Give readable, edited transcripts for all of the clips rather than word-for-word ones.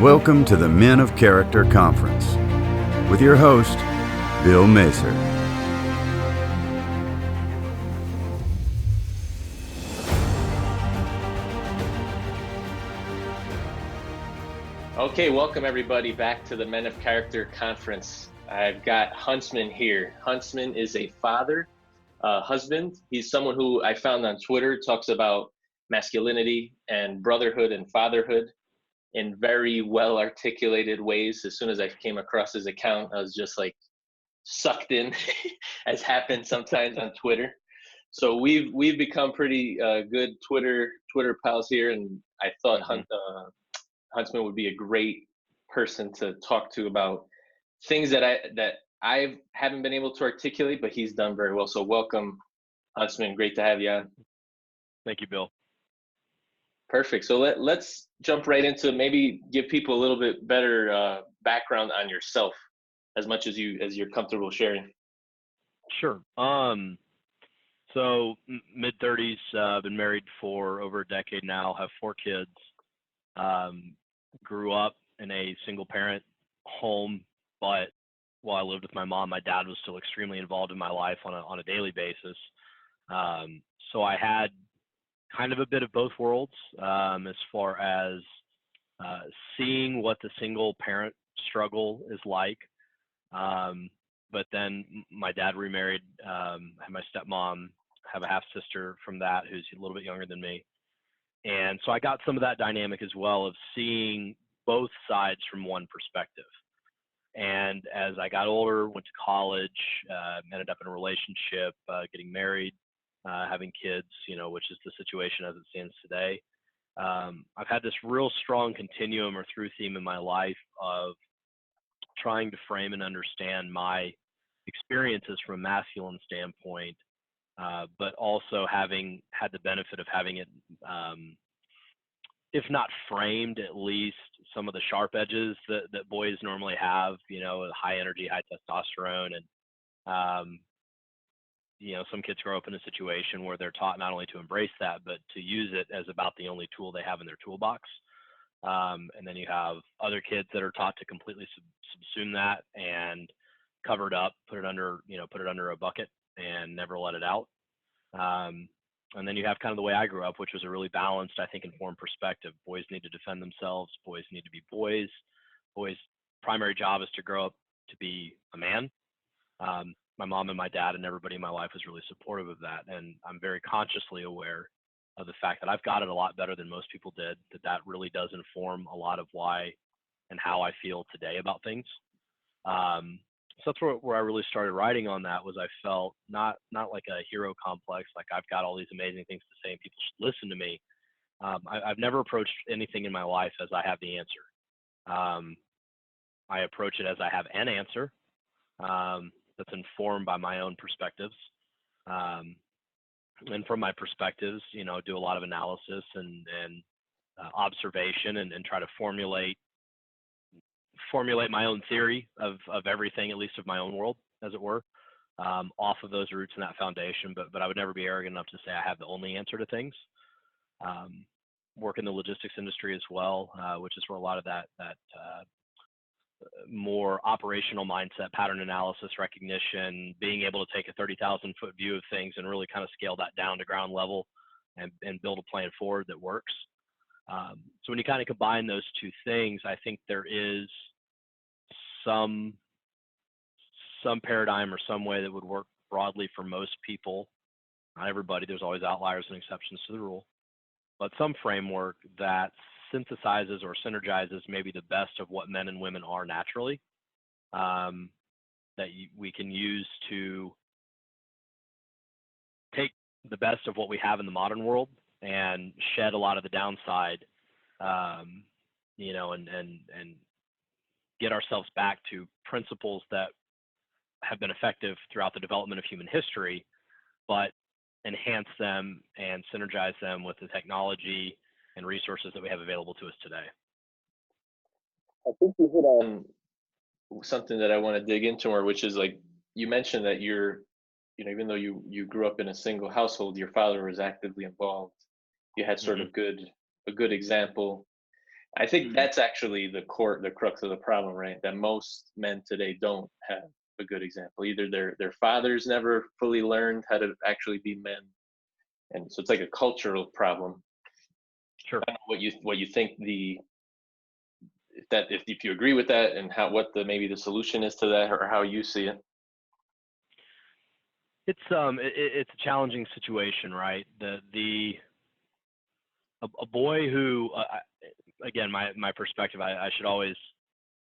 Welcome to the Men of Character Conference with your host, Bill Macer. Okay, welcome everybody back to the Men of Character Conference. I've got Huntsman here. Huntsman is a father, husband. He's someone who I found on Twitter, talks about masculinity and brotherhood and fatherhood in very well articulated ways. As soon as I came across his account, I was just like sucked in, as happens sometimes on Twitter. So we've become pretty good Twitter pals here, and I thought Huntsman would be a great person to talk to about things that I haven't been able to articulate, but he's done very well. So welcome, Huntsman. Great to have you on. Thank you, Bill. Perfect. So let's jump right into maybe give people a little bit better background on yourself, as much as you're comfortable sharing. Sure. So mid-30s, been married for over a decade now, have 4 kids. Grew up in a single-parent home, but while I lived with my mom, my dad was still extremely involved in my life on a daily basis. So I had kind of a bit of both worlds, as far as seeing what the single-parent struggle is like. But then my dad remarried, had my stepmom, have a half sister from that who's a little bit younger than me. And so I got some of that dynamic as well of seeing both sides from one perspective. And as I got older, went to college, ended up in a relationship, getting married, having kids, which is the situation as it stands today. I've had this real strong continuum or through theme in my life of trying to frame and understand my experiences from a masculine standpoint, but also having had the benefit of having it, if not framed, at least some of the sharp edges that boys normally have, high energy, high testosterone. And, some kids grow up in a situation where they're taught not only to embrace that, but to use it as about the only tool they have in their toolbox. And then you have other kids that are taught to completely subsume that and cover it up, put it under a bucket and never let it out. And then you have kind of the way I grew up, which was a really balanced, I think, informed perspective. Boys need to defend themselves. Boys need to be boys. Boys' primary job is to grow up to be a man. My mom and my dad and everybody in my life was really supportive of that. And I'm very consciously aware of the fact that I've got it a lot better than most people did, that really does inform a lot of why and how I feel today about things. So that's where I really started writing on that. Was I felt not like a hero complex, like I've got all these amazing things to say and people should listen to me. I've never approached anything in my life as I have the answer. I approach it as I have an answer that's informed by my own perspectives. And from my perspectives, do a lot of analysis and observation and try to formulate my own theory of everything, at least of my own world, as it were, off of those roots and that foundation. But I would never be arrogant enough to say I have the only answer to things. Work in the logistics industry as well, which is where a lot of that more operational mindset, pattern analysis, recognition, being able to take a 30,000 foot view of things and really kind of scale that down to ground level and build a plan forward that works. So when you kind of combine those two things, I think there is some paradigm or some way that would work broadly for most people. Not everybody, there's always outliers and exceptions to the rule, but some framework that synthesizes or synergizes maybe the best of what men and women are naturally, that we can use to take the best of what we have in the modern world and shed a lot of the downside, and get ourselves back to principles that have been effective throughout the development of human history, but enhance them and synergize them with the technology and resources that we have available to us today. I think you hit on something that I want to dig into more, which is like you mentioned that even though you grew up in a single household, your father was actively involved. You had sort of a good example. I think that's actually the crux of the problem, right? That most men today don't have a good example. Either their fathers never fully learned how to actually be men, and so it's like a cultural problem. Sure. I don't know what you think if you agree with that, and what the maybe the solution is to that, or how you see it. It's a challenging situation, right? A boy who again, my perspective, I should always,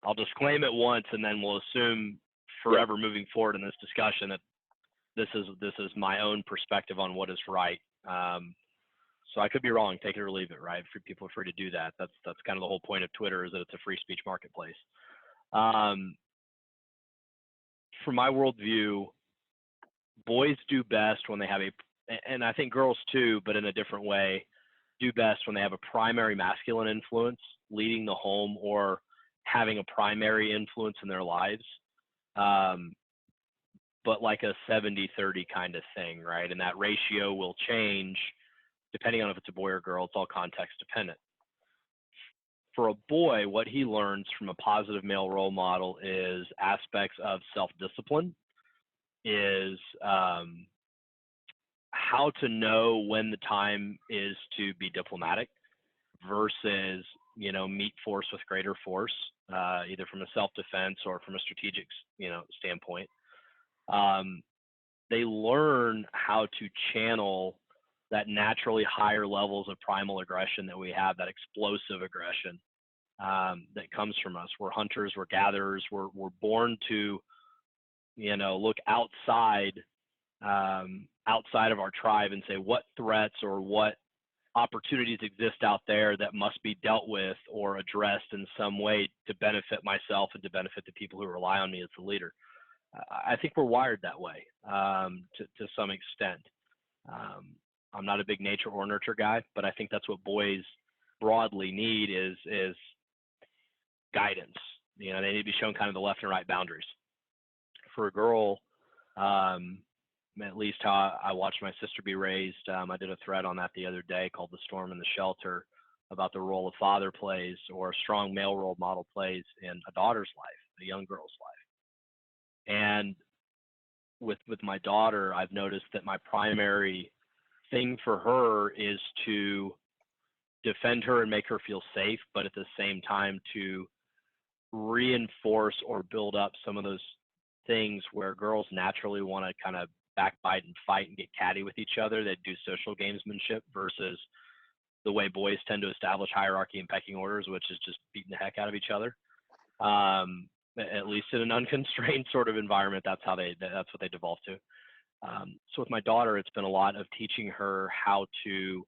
I'll disclaim it once and then we'll assume forever moving forward in this discussion that this is my own perspective on what is right. So I could be wrong, take it or leave it, right? People are free to do that. That's kind of the whole point of Twitter, is that it's a free speech marketplace. From my worldview, boys do best when they have and I think girls too, but in a different way, do best when they have a primary masculine influence leading the home or having a primary influence in their lives. But like a 70-30 kind of thing, right? And that ratio will change depending on if it's a boy or girl. It's all context dependent. For a boy, what he learns from a positive male role model is aspects of self-discipline, is how to know when the time is to be diplomatic versus, meet force with greater force, either from a self-defense or from a strategic, standpoint. They learn how to channel that naturally higher levels of primal aggression that we have, that explosive aggression that comes from us. We're hunters, we're gatherers, we're born to, look outside of our tribe and say what threats or what opportunities exist out there that must be dealt with or addressed in some way to benefit myself and to benefit the people who rely on me as the leader. I think we're wired that way to some extent. I'm not a big nature or nurture guy, but I think that's what boys broadly need is guidance. They need to be shown kind of the left and right boundaries. For a girl, at least how I watched my sister be raised, I did a thread on that the other day called "The Storm in the Shelter," about the role a father plays or a strong male role model plays in a daughter's life, a young girl's life. And with my daughter, I've noticed that my primary thing for her is to defend her and make her feel safe, but at the same time to reinforce or build up some of those things where girls naturally want to kind of backbite and fight and get catty with each other. They do social gamesmanship versus the way boys tend to establish hierarchy and pecking orders, which is just beating the heck out of each other. At least in an unconstrained sort of environment, that's what they devolve to. So with my daughter, it's been a lot of teaching her how to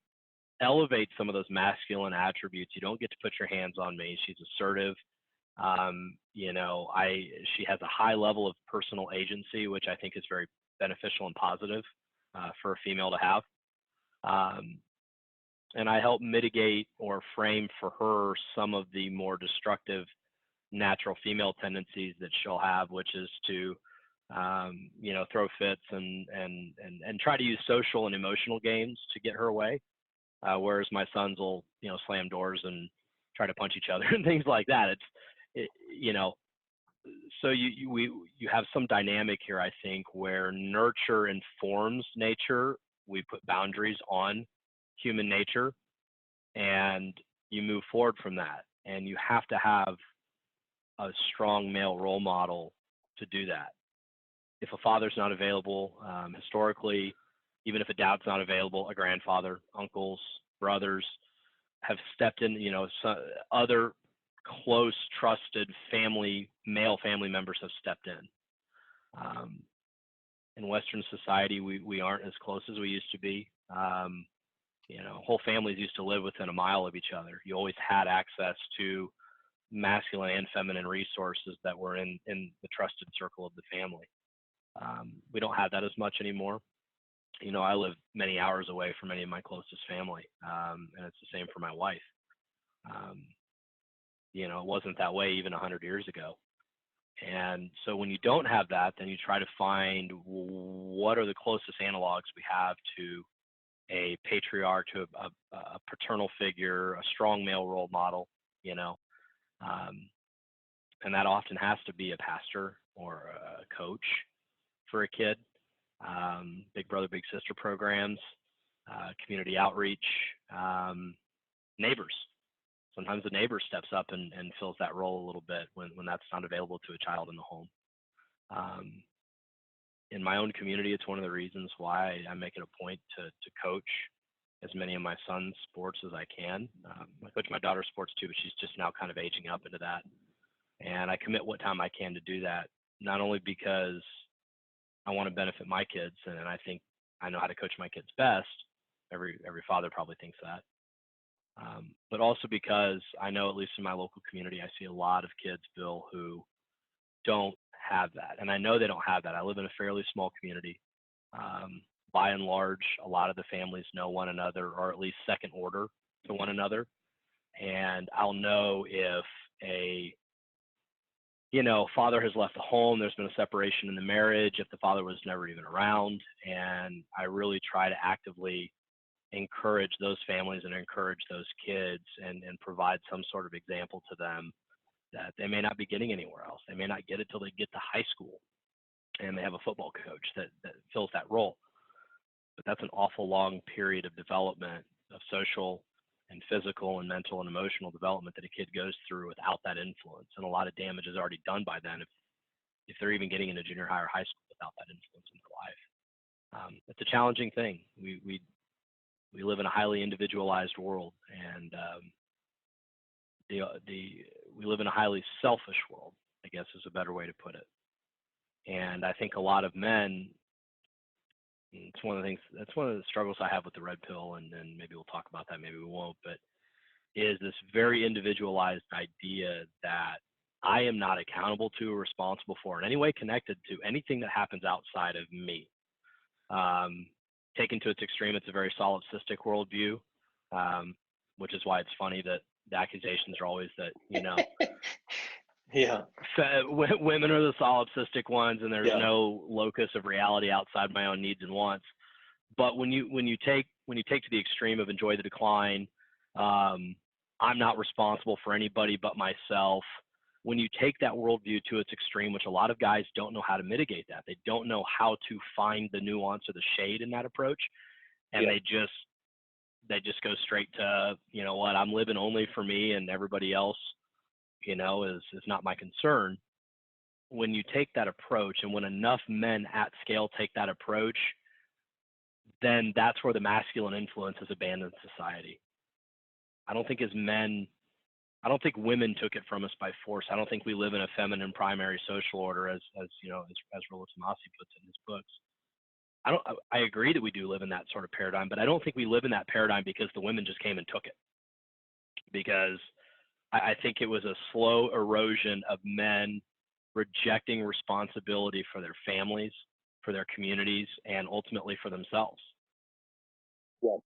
elevate some of those masculine attributes. You don't get to put your hands on me. She's assertive. She has a high level of personal agency, which I think is very beneficial and positive for a female to have. And I help mitigate or frame for her some of the more destructive natural female tendencies that she'll have, which is to throw fits and try to use social and emotional games to get her way, whereas my sons will slam doors and try to punch each other and things like that. So you have some dynamic here, I think, where nurture informs nature. We put boundaries on human nature, and you move forward from that. And you have to have a strong male role model to do that. If a father's not available, historically, even if a dad's not available, a grandfather, uncles, brothers have stepped in. Other close, trusted male family members have stepped in. In Western society, we aren't as close as we used to be. Whole families used to live within a mile of each other. You always had access to masculine and feminine resources that were in the trusted circle of the family. We don't have that as much anymore. I live many hours away from any of my closest family, and it's the same for my wife. It wasn't that way even 100 years ago. And so when you don't have that, then you try to find what are the closest analogs we have to a patriarch, to a paternal figure, a strong male role model. you know, um, and that often has to be a pastor or a coach for a kid. Big brother, big sister programs, community outreach, neighbors. Sometimes the neighbor steps up and fills that role a little bit when that's not available to a child in the home. In my own community, it's one of the reasons why I make it a point to coach as many of my son's sports as I can. I coach my daughter's sports too, but she's just now kind of aging up into that. And I commit what time I can to do that, not only because I want to benefit my kids, and I think I know how to coach my kids best. Every father probably thinks that. But also because I know, at least in my local community, I see a lot of kids, Bill, who don't have that. And I know they don't have that. I live in a fairly small community. By and large, a lot of the families know one another, or at least second order to one another. And I'll know if a father has left the home, there's been a separation in the marriage, if the father was never even around. And I really try to actively encourage those families and encourage those kids and provide some sort of example to them that they may not be getting anywhere else. They may not get it till they get to high school and they have a football coach that fills that role. But that's an awful long period of development, of social and physical and mental and emotional development that a kid goes through without that influence. And a lot of damage is already done by then if they're even getting into junior high or high school without that influence in their life. It's a challenging thing. We live in a highly individualized world, and we live in a highly selfish world, I guess is a better way to put it. And I think a lot of men, that's one of the struggles I have with the red pill, and maybe we'll talk about that, maybe we won't, but is this very individualized idea that I am not accountable to or responsible for in any way connected to anything that happens outside of me. Taken to its extreme, it's a very solipsistic worldview, which is why it's funny that the accusations are always that, yeah, women are the solipsistic ones, and there's yeah. no locus of reality outside my own needs and wants. But when you take to the extreme of enjoy the decline, I'm not responsible for anybody but myself. When you take that worldview to its extreme, which a lot of guys don't know how to mitigate that, they don't know how to find the nuance or the shade in that approach, and they just go straight to, what, I'm living only for me and everybody else, is not my concern. When you take that approach, and when enough men at scale take that approach, then that's where the masculine influence is abandoned society. I don't think women took it from us by force. I don't think we live in a feminine primary social order, as Rollo Tomassi puts in his books. I agree that we do live in that sort of paradigm, but I don't think we live in that paradigm because the women just came and took it. Because I think it was a slow erosion of men rejecting responsibility for their families, for their communities, and ultimately for themselves. Yeah.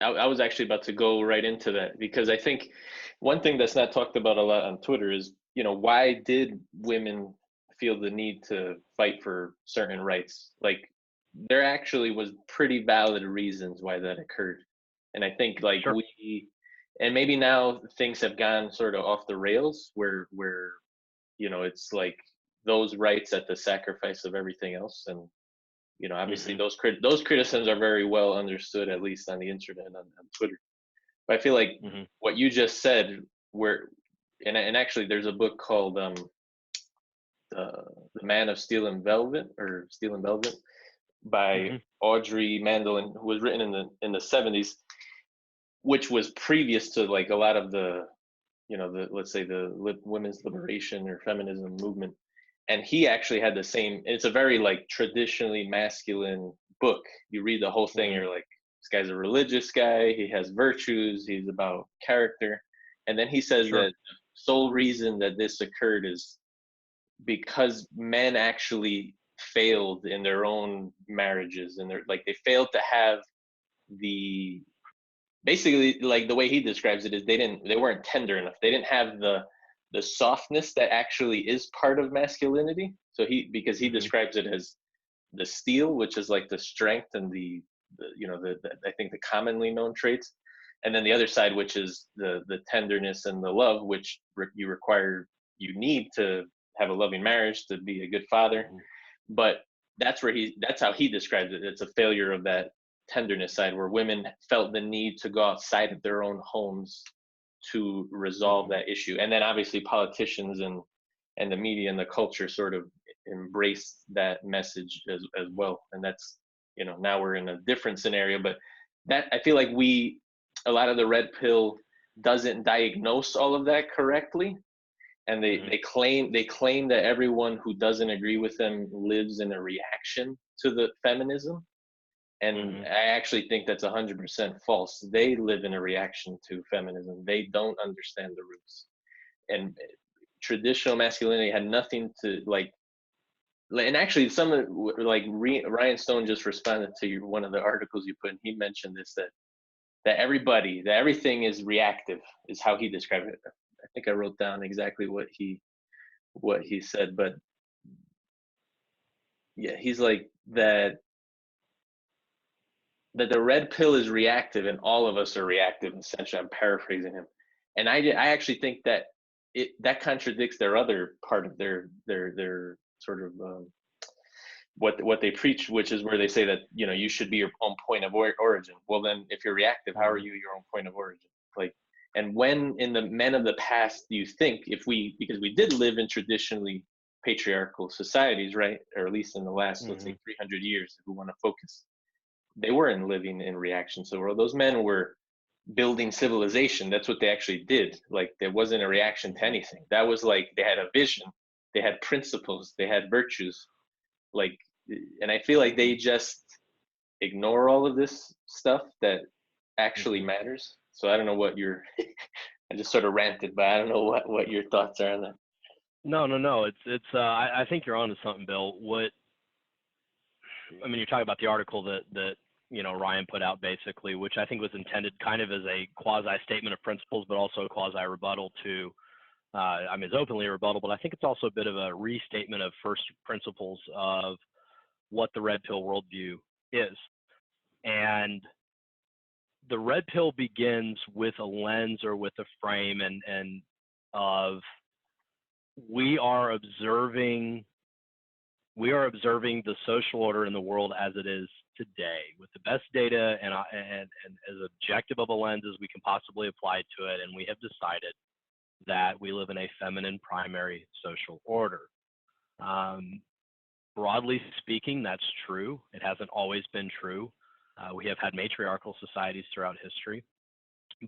I was actually about to go right into that, because I think one thing that's not talked about a lot on Twitter is, why did women feel the need to fight for certain rights? Like, there actually was pretty valid reasons why that occurred. And I think Sure. and maybe now things have gone sort of off the rails where it's like those rights at the sacrifice of everything else. And obviously those criticisms are very well understood, at least on the internet, on Twitter. But I feel like what you just said, and actually there's a book called The Man of Steel and Velvet, or Steel and Velvet, by Audrey Mandel, who was written in the 70s, which was previous to like a lot of the let's say the women's liberation or feminism movement. And he actually had the same, it's a very like traditionally masculine book. You read the whole thing, you're like, this guy's a religious guy, he has virtues, he's about character. And then he says that the sole reason that this occurred is because men actually failed in their own marriages, and they failed to have basically, like the way he describes it is they weren't tender enough. They didn't have the softness that actually is part of masculinity. So because he describes it as the steel, which is like the strength and the I think the commonly known traits. and then the other side, which is the tenderness and the love, which you need to have a loving marriage to be a good father. But that's how he describes it. It's a failure of that tenderness side, where women felt the need to go outside of their own homes to resolve that issue. And then obviously politicians and the media and the culture sort of embrace that message as well. And that's, now we're in a different scenario, but that, I feel like a lot of the red pill doesn't diagnose all of that correctly. And they claim that everyone who doesn't agree with them lives in a reaction to the feminism. And I actually think that's 100% false. They live in a reaction to feminism. They don't understand the roots. And traditional masculinity had nothing to and actually some of Ryan Stone just responded to one of the articles you put, and he mentioned this, that everything is reactive, is how he described it. I think I wrote down exactly what he said, but yeah, he's like that the red pill is reactive, and all of us are reactive. Essentially, I'm paraphrasing him, and I actually think that that contradicts their other part of their sort of what they preach, which is where they say that you should be your own point of origin. Well, then if you're reactive, how are you your own point of origin? And when in the men of the past do you think, because we did live in traditionally patriarchal societies, right? Or at least in the last, let's say 300 years, if we want to focus, they weren't living in reaction to the world. Those men were building civilization. That's what they actually did. There wasn't a reaction to anything. That was they had a vision, they had principles, they had virtues. And I feel like they just ignore all of this stuff that actually matters. So I don't know what I just sort of ranted, but I don't know what your thoughts are on that. No. I think you're onto something, Bill. You're talking about the article that Ryan put out, basically, which I think was intended kind of as a quasi statement of principles, but also a quasi rebuttal to, it's openly a rebuttal, but I think it's also a bit of a restatement of first principles of what the red pill worldview is. And the red pill begins with a lens or with a frame and of we are observing the social order in the world as it is today, with the best data and as objective of a lens as we can possibly apply to it. And we have decided that we live in a feminine primary social order. Broadly speaking, that's true. It hasn't always been true. We have had matriarchal societies throughout history,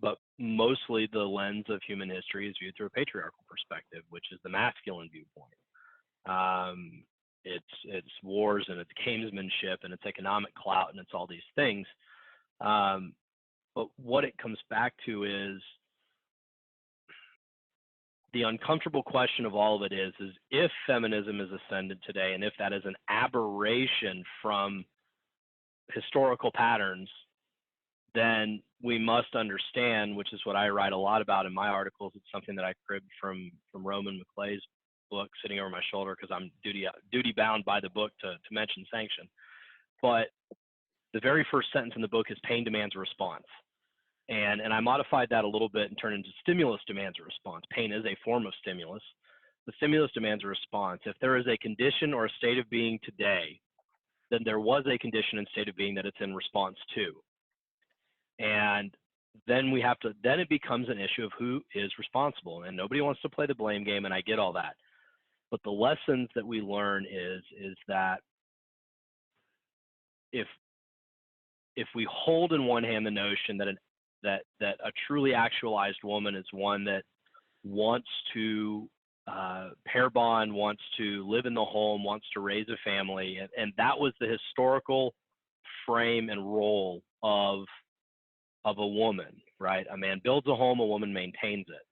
but mostly the lens of human history is viewed through a patriarchal perspective, which is the masculine viewpoint. It's wars and it's gamesmanship and it's economic clout and it's all these things. But what it comes back to is the uncomfortable question of all of it is if feminism is ascendant today, and if that is an aberration from historical patterns, then we must understand, which is what I write a lot about in my articles. It's something that I cribbed from Roman McClay's book sitting over my shoulder because I'm duty bound by the book to mention sanction. But the very first sentence in the book is pain demands a response. And I modified that a little bit and turned into stimulus demands a response. Pain is a form of stimulus. The stimulus demands a response. If there is a condition or a state of being today, then there was a condition and state of being that it's in response to. And then then it becomes an issue of who is responsible. And nobody wants to play the blame game, and I get all that. But the lessons that we learn is that if we hold in one hand the notion that a truly actualized woman is one that wants to pair bond, wants to live in the home, wants to raise a family, and that was the historical frame and role of a woman, right? A man builds a home, a woman maintains it.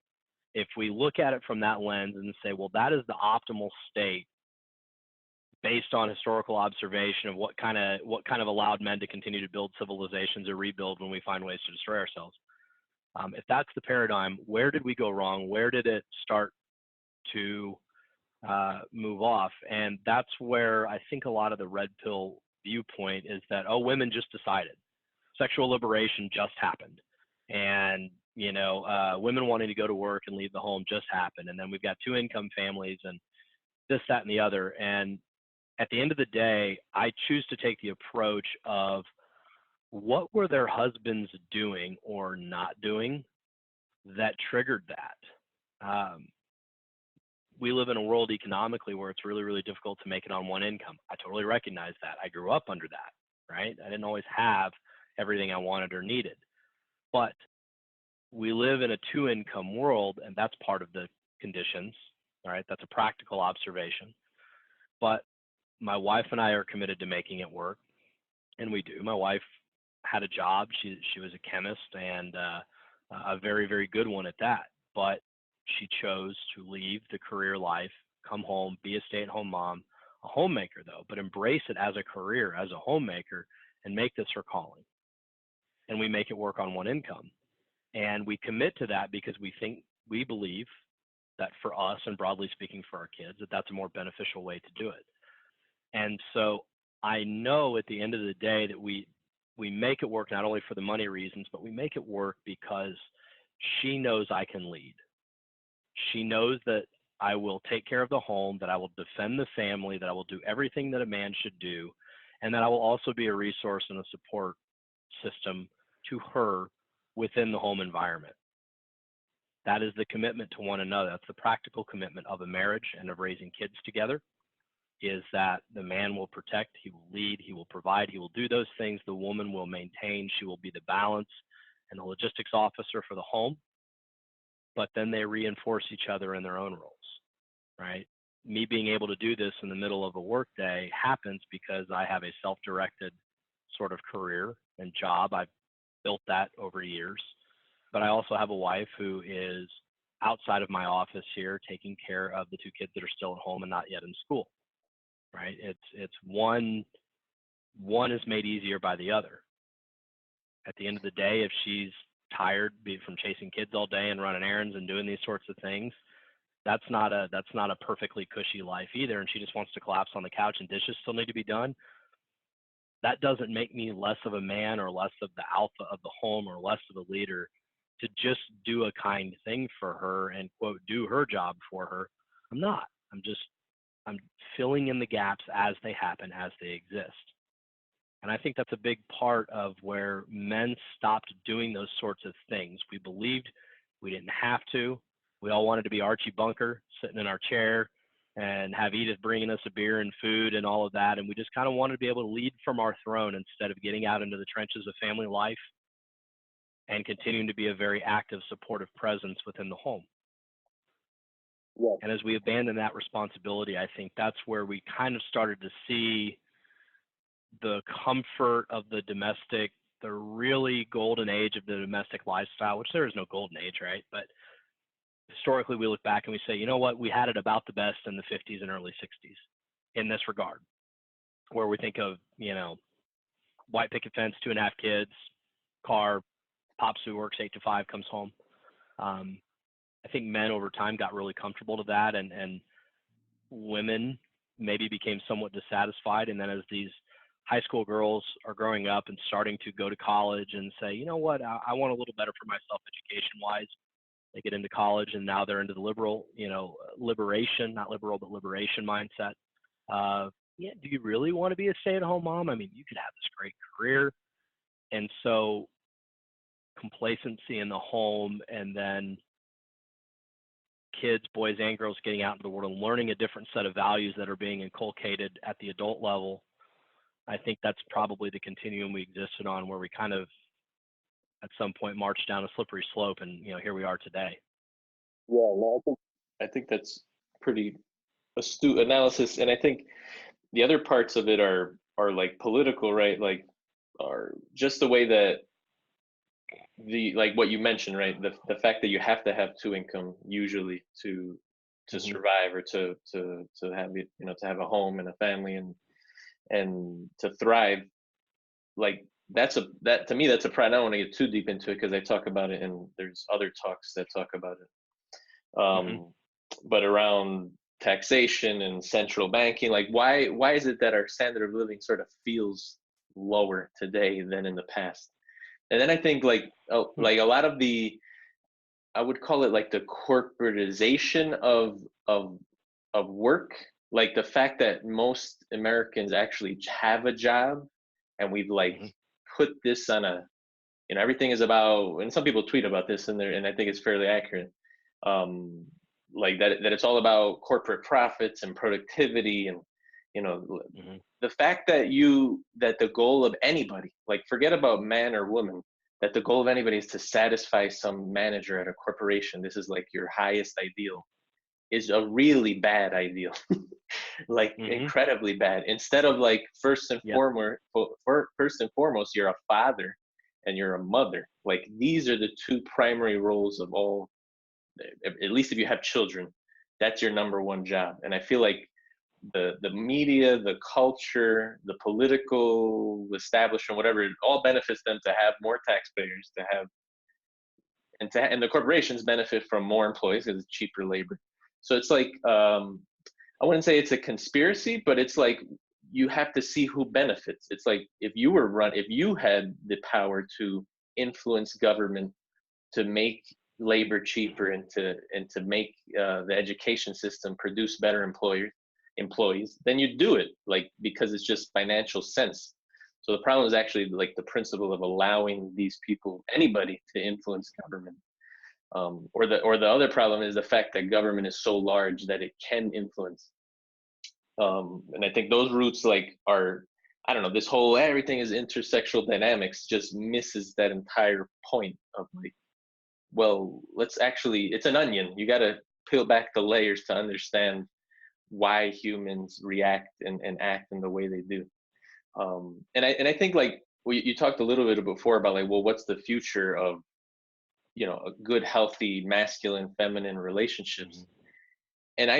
If we look at it from that lens and say, well, that is the optimal state based on historical observation of what kind of allowed men to continue to build civilizations or rebuild when we find ways to destroy ourselves. If that's the paradigm, where did we go wrong? Where did it start to move off? And that's where I think a lot of the red pill viewpoint is that, oh, women just decided. Sexual liberation just happened. and women wanting to go to work and leave the home just happened, and then we've got two income families and this, that, and the other. And at the end of the day, I choose to take the approach of what were their husbands doing or not doing that triggered that. We live in a world economically where it's really, really difficult to make it on one income. I totally recognize that. I grew up under that, right? I didn't always have everything I wanted or needed. But we live in a two-income world, and that's part of the conditions, all right? That's a practical observation. But my wife and I are committed to making it work, and we do. My wife had a job. She was a chemist, and a very, very good one at that. But she chose to leave the career life, come home, be a stay-at-home mom, a homemaker though, but embrace it as a career, as a homemaker, and make this her calling. And we make it work on one income. And we commit to that because we believe that for us, and broadly speaking for our kids, that that's a more beneficial way to do it. And so I know at the end of the day that we make it work not only for the money reasons, but we make it work because she knows I can lead. She knows that I will take care of the home, that I will defend the family, that I will do everything that a man should do, and that I will also be a resource and a support system to her within the home environment. That is the commitment to one another. That's the practical commitment of a marriage and of raising kids together, is that the man will protect, he will lead, he will provide, he will do those things. The woman will maintain, she will be the balance and the logistics officer for the home. But then they reinforce each other in their own roles, right? Me being able to do this in the middle of a workday happens because I have a self-directed sort of career and job. I've built that over years. But I also have a wife who is outside of my office here, taking care of the two kids that are still at home and not yet in school, right? It's one is made easier by the other. At the end of the day, if she's tired, be it from chasing kids all day and running errands and doing these sorts of things, that's not a perfectly cushy life either. And she just wants to collapse on the couch and dishes still need to be done. That doesn't make me less of a man or less of the alpha of the home or less of a leader to just do a kind thing for her and quote, do her job for her. I'm not. I'm filling in the gaps as they happen, as they exist. And I think that's a big part of where men stopped doing those sorts of things. We believed we didn't have to. We all wanted to be Archie Bunker, sitting in our chair and have Edith bringing us a beer and food and all of that. And we just kind of wanted to be able to lead from our throne instead of getting out into the trenches of family life and continuing to be a very active, supportive presence within the home. Yeah. And as we abandoned that responsibility, I think that's where we kind of started to see the comfort of the domestic, the really golden age of the domestic lifestyle, which there is no golden age, right? But historically, we look back and we say, you know what, we had it about the best in the 50s and early 60s in this regard, where we think of, white picket fence, 2.5 kids, car, pops who works 8 to 5, comes home. I think men over time got really comfortable to that, and women maybe became somewhat dissatisfied. And then as these high school girls are growing up and starting to go to college and say, you know what, I want a little better for myself education-wise. They get into college and now they're into the liberal, liberation, not liberal, but liberation mindset. Do you really want to be a stay-at-home mom? I mean, you could have this great career. And so complacency in the home, and then kids, boys and girls, getting out into the world and learning a different set of values that are being inculcated at the adult level. I think that's probably the continuum we existed on, where we kind of at some point marched down a slippery slope, and here we are today. Yeah, no, I think that's pretty astute analysis, and I think the other parts of it are like political, right? Like, are just the way that like what you mentioned, right? The fact that you have to have two income usually to survive, or to have it, to have a home and a family and to thrive. Like that to me, that's a pride. I don't want to get too deep into it because I talk about it, and there's other talks that talk about it. But around taxation and central banking, like why is it that our standard of living sort of feels lower today than in the past? And then I think like a lot of the, I would call it like the corporatization of work, like the fact that most Americans actually have a job, and we've like Hmm. put this on a, everything is about, and some people tweet about this in there, and I think it's fairly accurate. Um, like that it's all about corporate profits and productivity, and you know Hmm. the fact that the goal of anybody, like forget about man or woman, that the goal of anybody is to satisfy some manager at a corporation. This is like your highest ideal, is a really bad ideal. Like Hmm. incredibly bad. Instead of like Yep. first and foremost, you're a father and you're a mother. Like these are the two primary roles of all, at least if you have children, that's your number one job. And I feel like the media, the culture, the political establishment, whatever, it all benefits them to have more taxpayers, to have, and the corporations benefit from more employees because it's cheaper labor. So it's like, I wouldn't say it's a conspiracy, but it's like you have to see who benefits. It's like if you had the power to influence government to make labor cheaper, and to make the education system produce better employees, then you do it, like because it's just financial sense. So the problem is actually like the principle of allowing these people, anybody, to influence government. Or the other problem is the fact that government is so large that it can influence. And I think those roots like are, I don't know, this whole everything is intersexual dynamics just misses that entire point of like, well, let's actually, it's an onion. You got to peel back the layers to understand why humans react and act in the way they do. And I think like you talked a little bit before about like, well, what's the future of, a good, healthy, masculine, feminine relationships? Hmm. And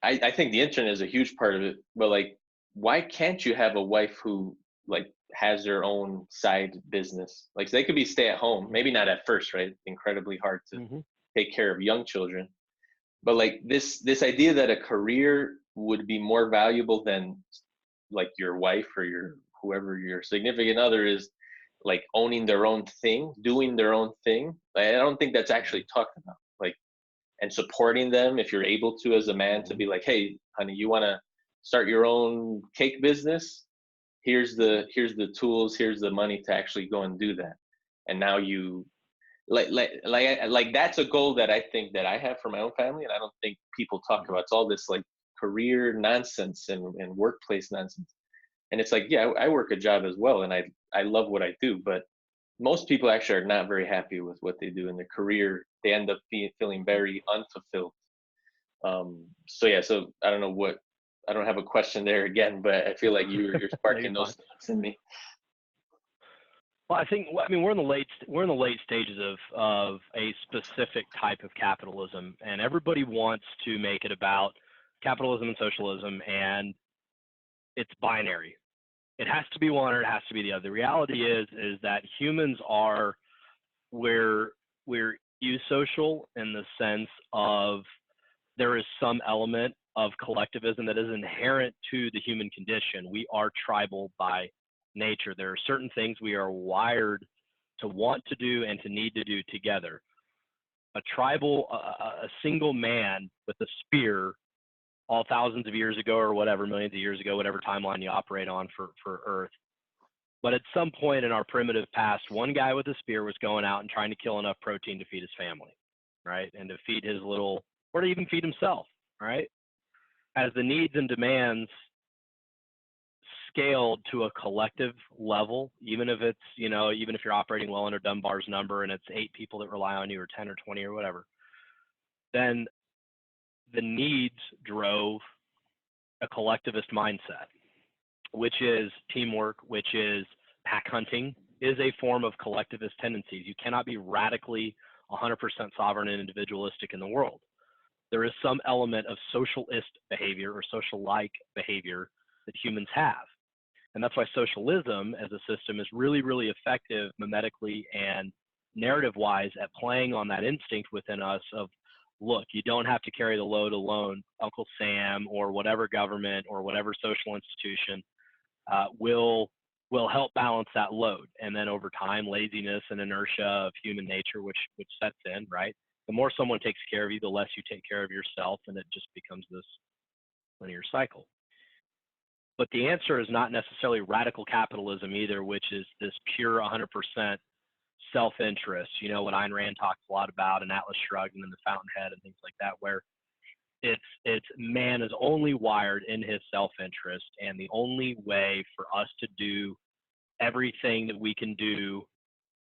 I think the internet is a huge part of it, but like, why can't you have a wife who like has their own side business? Like they could be stay at home, maybe not at first, right? Incredibly hard to Hmm. take care of young children, but like this idea that a career would be more valuable than like your wife or your whoever your significant other is, like owning their own thing, doing their own thing. I don't think that's actually talked about. Like, and supporting them if you're able to as a man, to Hmm. be like, hey honey, you want to start your own cake business, here's the tools, here's the money to actually go and do that. And now you, like that's a goal that I think that I have for my own family, and I don't think people talk Hmm. about. It's all this like career nonsense and workplace nonsense. And it's like, yeah, I work a job as well, and I love what I do, but most people actually are not very happy with what they do in their career. They end up feeling very unfulfilled. So yeah, so I don't know what, I don't have a question there again, but I feel like you're No, you're sparking fine. those thoughts in me. Well, I mean, we're in the late stages of a specific type of capitalism, and everybody wants to make it about capitalism and socialism, and it's binary. It has to be one or it has to be the other. The reality is that humans are we're eusocial in the sense of there is some element of collectivism that is inherent to the human condition. We are tribal by nature. There are certain things we are wired to want to do and to need to do together. A single man with a spear all thousands of years ago or whatever, millions of years ago, whatever timeline you operate on for Earth. But at some point in our primitive past, one guy with a spear was going out and trying to kill enough protein to feed his family, right? And to feed his little, or to even feed himself, right? As the needs and demands scaled to a collective level, even if it's, even if you're operating well under Dunbar's number and it's 8 people that rely on you or 10 or 20 or whatever, then the needs drove a collectivist mindset, which is teamwork, which is pack hunting, is a form of collectivist tendencies. You cannot be radically 100% sovereign and individualistic in the world. There is some element of socialist behavior or social-like behavior that humans have. And that's why socialism as a system is really, really effective mimetically and narrative-wise at playing on that instinct within us of, look, you don't have to carry the load alone. Uncle Sam or whatever government or whatever social institution will will help balance that load. And then over time, laziness and inertia of human nature, which sets in, right? The more someone takes care of you, the less you take care of yourself, and it just becomes this linear cycle. But the answer is not necessarily radical capitalism either, which is this pure 100% self-interest. You know, what Ayn Rand talks a lot about, and Atlas Shrugged, and then the Fountainhead and things like that, where it's man is only wired in his self-interest, and the only way for us to do everything that we can do,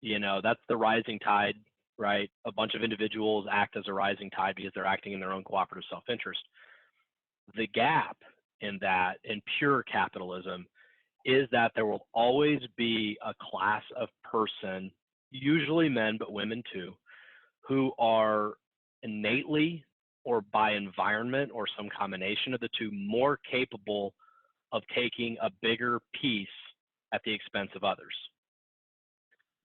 you know, that's the rising tide, right? A bunch of individuals act as a rising tide because they're acting in their own cooperative self-interest. The gap in that, in pure capitalism, is that there will always be a class of person, usually men, but women too, who are innately or by environment or some combination of the two more capable of taking a bigger piece at the expense of others.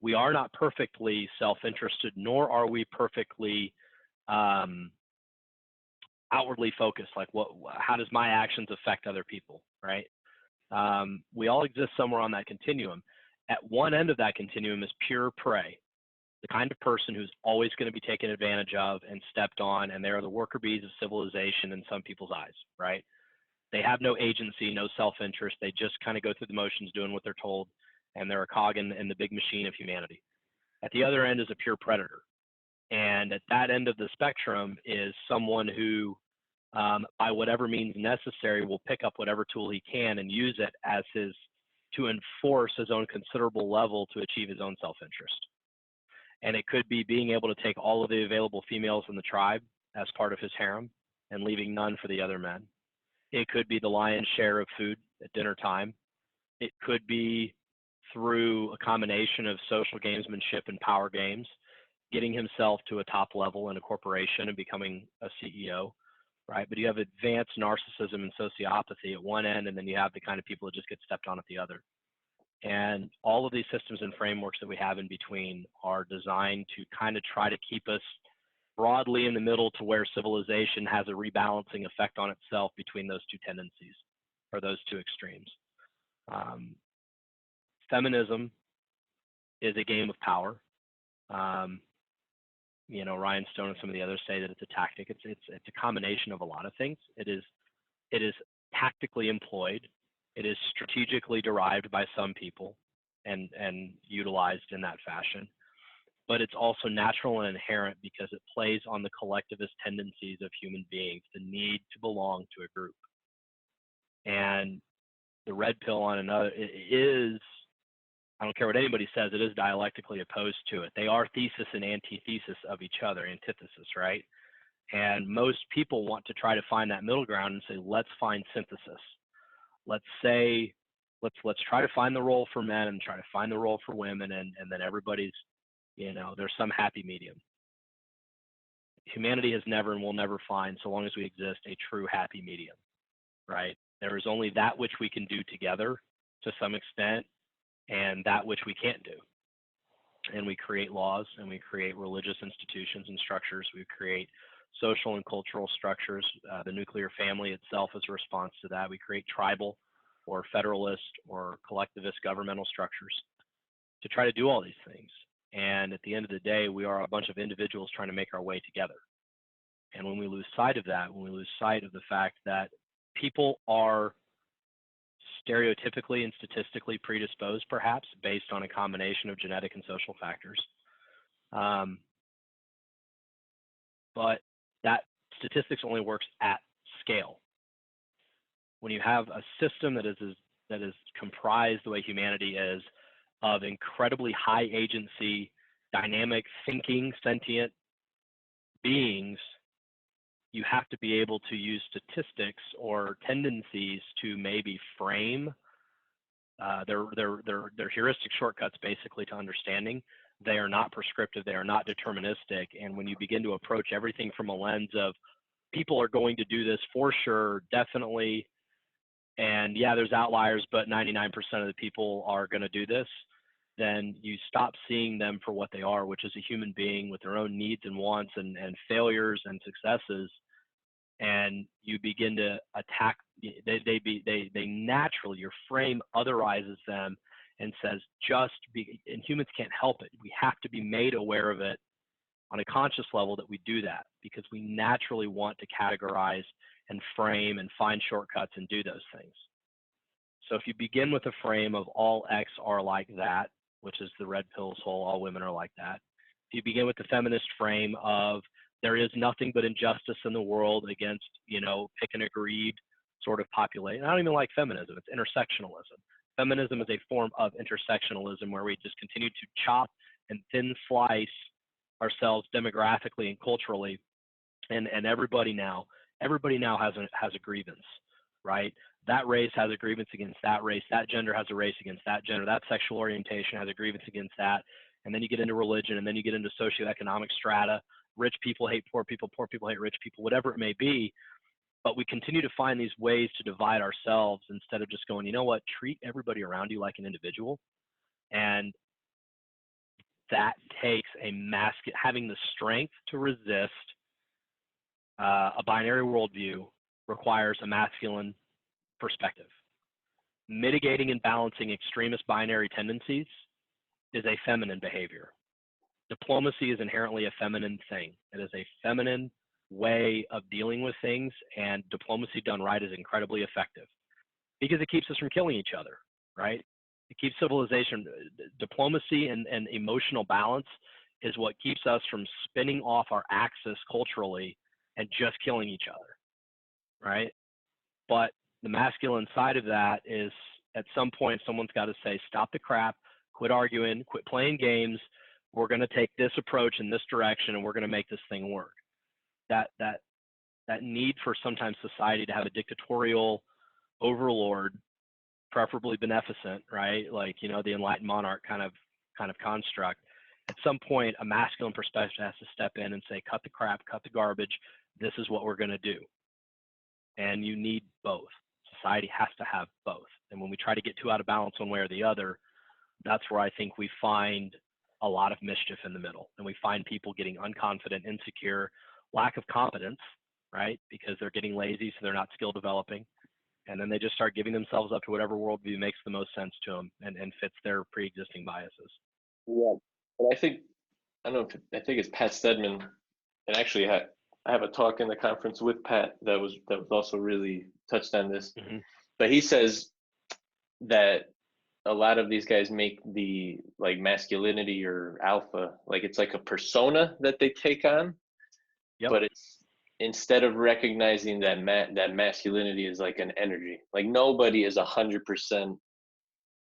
We are not perfectly self-interested, nor are we perfectly outwardly focused, like how does my actions affect other people, right? We all exist somewhere on that continuum. At one end of that continuum is pure prey, the kind of person who's always going to be taken advantage of and stepped on, and they are the worker bees of civilization in some people's eyes, right? They have no agency, no self-interest. They just kind of go through the motions doing what they're told, and they're a cog in the big machine of humanity. At the other end is a pure predator. And at that end of the spectrum is someone who, by whatever means necessary, will pick up whatever tool he can and use it as to enforce his own considerable level to achieve his own self-interest. And it could be being able to take all of the available females in the tribe as part of his harem and leaving none for the other men. It could be the lion's share of food at dinner time. It could be through a combination of social gamesmanship and power games, getting himself to a top level in a corporation and becoming a CEO, right? But you have advanced narcissism and sociopathy at one end, and then you have the kind of people that just get stepped on at the other. And all of these systems and frameworks that we have in between are designed to kind of try to keep us broadly in the middle to where civilization has a rebalancing effect on itself between those two tendencies or those two extremes. Feminism is a game of power. You know, Ryan Stone and some of the others say that it's a tactic. It's a combination of a lot of things. It is tactically employed. It is strategically derived by some people and utilized in that fashion. But it's also natural and inherent because it plays on the collectivist tendencies of human beings, the need to belong to a group. And the red pill on another is, I don't care what anybody says, it is dialectically opposed to it. They are thesis and antithesis of each other, antithesis, right? And most people want to try to find that middle ground and say, let's find synthesis. Let's try to find the role for men and try to find the role for women, and then everybody's, you know, there's some happy medium. Humanity has never and will never find, so long as we exist, a true happy medium, right? There is only that which we can do together to some extent, and that which we can't do. And we create laws, and we create religious institutions and structures. We create social and cultural structures. The nuclear family itself is a response to that. We create tribal or federalist or collectivist governmental structures to try to do all these things. And at the end of the day, we are a bunch of individuals trying to make our way together. And when we lose sight of that, when we lose sight of the fact that people are stereotypically and statistically predisposed, perhaps, based on a combination of genetic and social factors. But that statistics only works at scale. When you have a system that is comprised the way humanity is of incredibly high agency, dynamic, thinking, sentient beings, you have to be able to use statistics or tendencies to maybe frame their heuristic shortcuts basically to understanding. They are not prescriptive, they are not deterministic. And when you begin to approach everything from a lens of people are going to do this for sure, definitely, and yeah, there's outliers, but 99% of the people are going to do this, then you stop seeing them for what they are, which is a human being with their own needs and wants and failures and successes. And you begin to attack, they naturally, your frame otherizes them and says and humans can't help it. We have to be made aware of it on a conscious level that we do that, because we naturally want to categorize and frame and find shortcuts and do those things. So if you begin with a frame of all X are like that, which is the red pill's whole, all women are like that. If you begin with the feminist frame of there is nothing but injustice in the world against, pick an agreed sort of population. I don't even like feminism. It's intersectionalism. Feminism is a form of intersectionalism where we just continue to chop and thin slice ourselves demographically and culturally, and everybody now has a grievance, right? That race has a grievance against that race, that gender has a race against that gender, that sexual orientation has a grievance against that. And then you get into religion, and then you get into socioeconomic strata. Rich people hate poor people hate rich people, whatever it may be. But we continue to find these ways to divide ourselves instead of just going, you know what, treat everybody around you like an individual. And that takes having the strength to resist a binary worldview requires a masculine perspective. Mitigating and balancing extremist binary tendencies is a feminine behavior. Diplomacy is inherently a feminine thing. It is a feminine way of dealing with things, and diplomacy done right is incredibly effective because it keeps us from killing each other, right? It keeps civilization. Diplomacy and emotional balance is what keeps us from spinning off our axis culturally and just killing each other, right? But the masculine side of that is, at some point, someone's got to say, stop the crap, quit arguing, quit playing games. We're going to take this approach in this direction, and we're going to make this thing work. That need for sometimes society to have a dictatorial overlord, preferably beneficent, right? Like, the enlightened monarch kind of construct. At some point, a masculine perspective has to step in and say, cut the crap, cut the garbage. This is what we're going to do. And you need both. Society has to have both. And when we try to get too out of balance one way or the other, that's where I think we find a lot of mischief in the middle. And we find people getting unconfident, insecure, lack of competence, right? Because they're getting lazy, so they're not skill developing. And then they just start giving themselves up to whatever worldview makes the most sense to them and fits their pre-existing biases. Yeah. And I think it's Pat Stedman. And actually, I have a talk in the conference with Pat that was also really touched on this. Mm-hmm. But he says that a lot of these guys make the masculinity or alpha, it's like a persona that they take on. Yep. But it's, instead of recognizing that masculinity is like an energy, nobody is 100%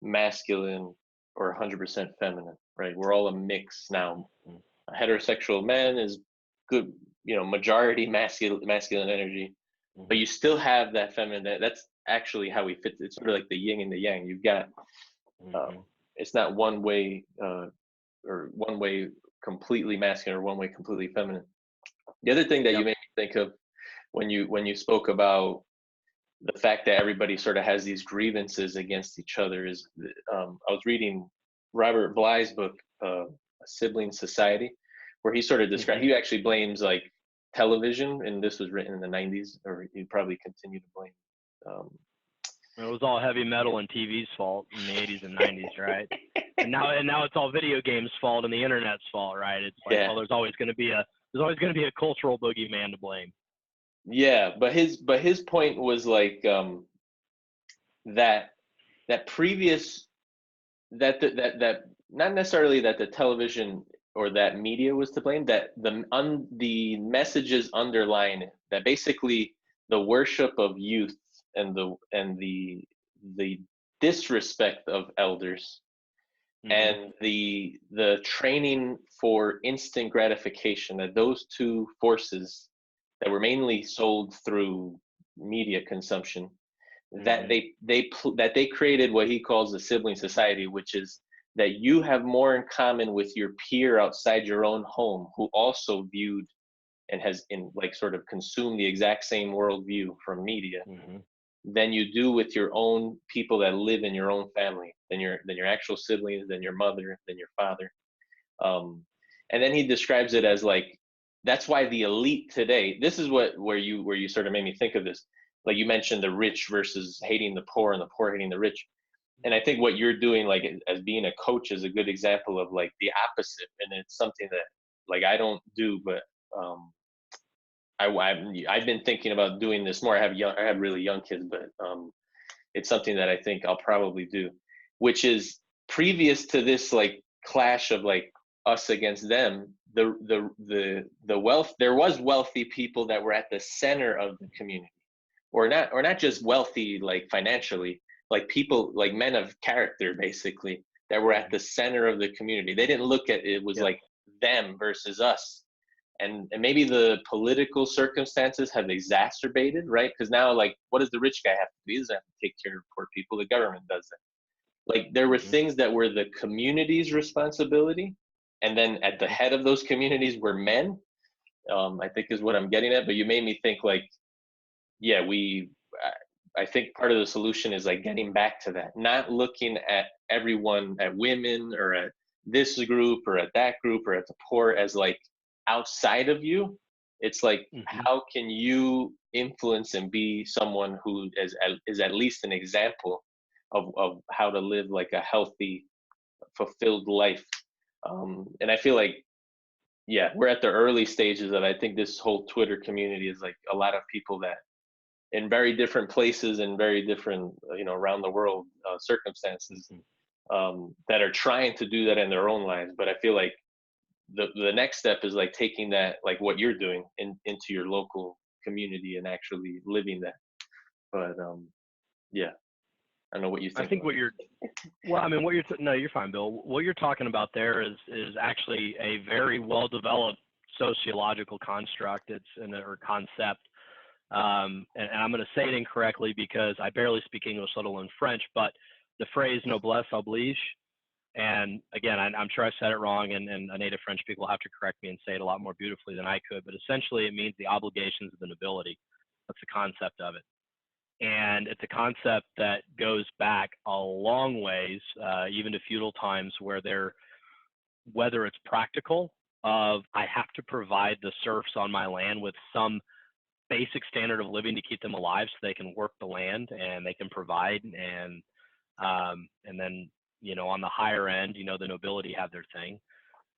masculine or 100% feminine, right? We're all a mix now. Mm-hmm. A heterosexual man is good, majority masculine energy, mm-hmm. But you still have that feminine. That's actually how we fit. It's sort of like the yin and the yang. You've got, mm-hmm. It's not one way or one way completely masculine or one way completely feminine. The other thing that you made me think of when you spoke about the fact that everybody sort of has these grievances against each other is, I was reading Robert Bly's book, A Sibling Society, where he sort of described, mm-hmm. He actually blames television, and this was written in the 90s, or he probably continue to blame. It was all heavy metal and TV's fault in the 80s and 90s, right? and now it's all video games' fault and the internet's fault, right? It's like, well, there's always going to be a cultural boogeyman to blame. Yeah, but his point was that previous that not necessarily that the television or that media was to blame, that the messages underlying it, that basically the worship of youth and the disrespect of elders, mm-hmm. and the training for instant gratification, that those two forces that were mainly sold through media consumption, mm-hmm. that they created what he calls the sibling society, which is that you have more in common with your peer outside your own home who also viewed and has sort of consumed the exact same worldview from media, mm-hmm. than you do with your own people that live in your own family, than your actual siblings, than your mother, than your father. And then he describes it as that's why the elite today, this is where you sort of made me think of this. Like you mentioned the rich versus hating the poor and the poor hating the rich. And I think what you're doing, like as being a coach, is a good example of like the opposite. And it's something that like I don't do, but I've been thinking about doing this more. I have really young kids, but it's something that I think I'll probably do, which is previous to this like clash of like us against them. The wealth, there was wealthy people that were at the center of the community, or not just wealthy like financially, like people like men of character basically that were at the center of the community. They didn't look at it was Yep. like them versus us. And maybe the political circumstances have exacerbated, right? Because now, like, what does the rich guy have to do? He doesn't have to take care of poor people. The government does it. Like, there were Mm-hmm. things that were the community's responsibility, and then at the head of those communities were men. I think is what I'm getting at. But you made me think, like, yeah, I think part of the solution is like getting back to that, not looking at everyone, at women or at this group or at that group or at the poor as like outside of you. It's like, Mm-hmm. how can you influence and be someone who is at least an example of how to live like a healthy, fulfilled life? And I feel like, yeah, we're at the early stages of, I think this whole Twitter community is like a lot of people that in very different places and very different, around the world circumstances, that are trying to do that in their own lives. But I feel like the next step is like taking that, like what you're doing, into your local community and actually living that. But yeah, I don't know what you I think think about what you're, well, I mean, no, you're fine, Bill. What you're talking about there is actually a very well developed sociological construct. Or concept. And I'm going to say it incorrectly because I barely speak English, let alone French, but the phrase noblesse oblige, and again, I'm sure I said it wrong, and a native French people have to correct me and say it a lot more beautifully than I could, but essentially it means the obligations of the nobility. That's the concept of it. And it's a concept that goes back a long ways, even to feudal times, whether it's practical, of I have to provide the serfs on my land with some basic standard of living to keep them alive so they can work the land and they can provide, and then on the higher end, the nobility have their thing,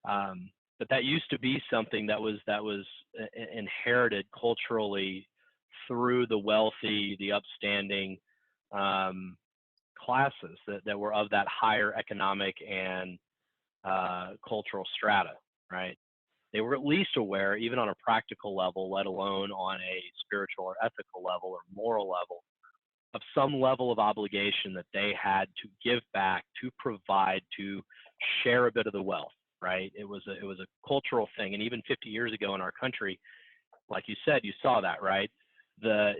but that used to be something that was inherited culturally through the wealthy, the upstanding classes that were of that higher economic and cultural strata, right? They were at least aware, even on a practical level, let alone on a spiritual or ethical level or moral level, of some level of obligation that they had to give back, to provide, to share a bit of the wealth, right? It was a cultural thing. And even 50 years ago in our country, like you said, you saw that, right? The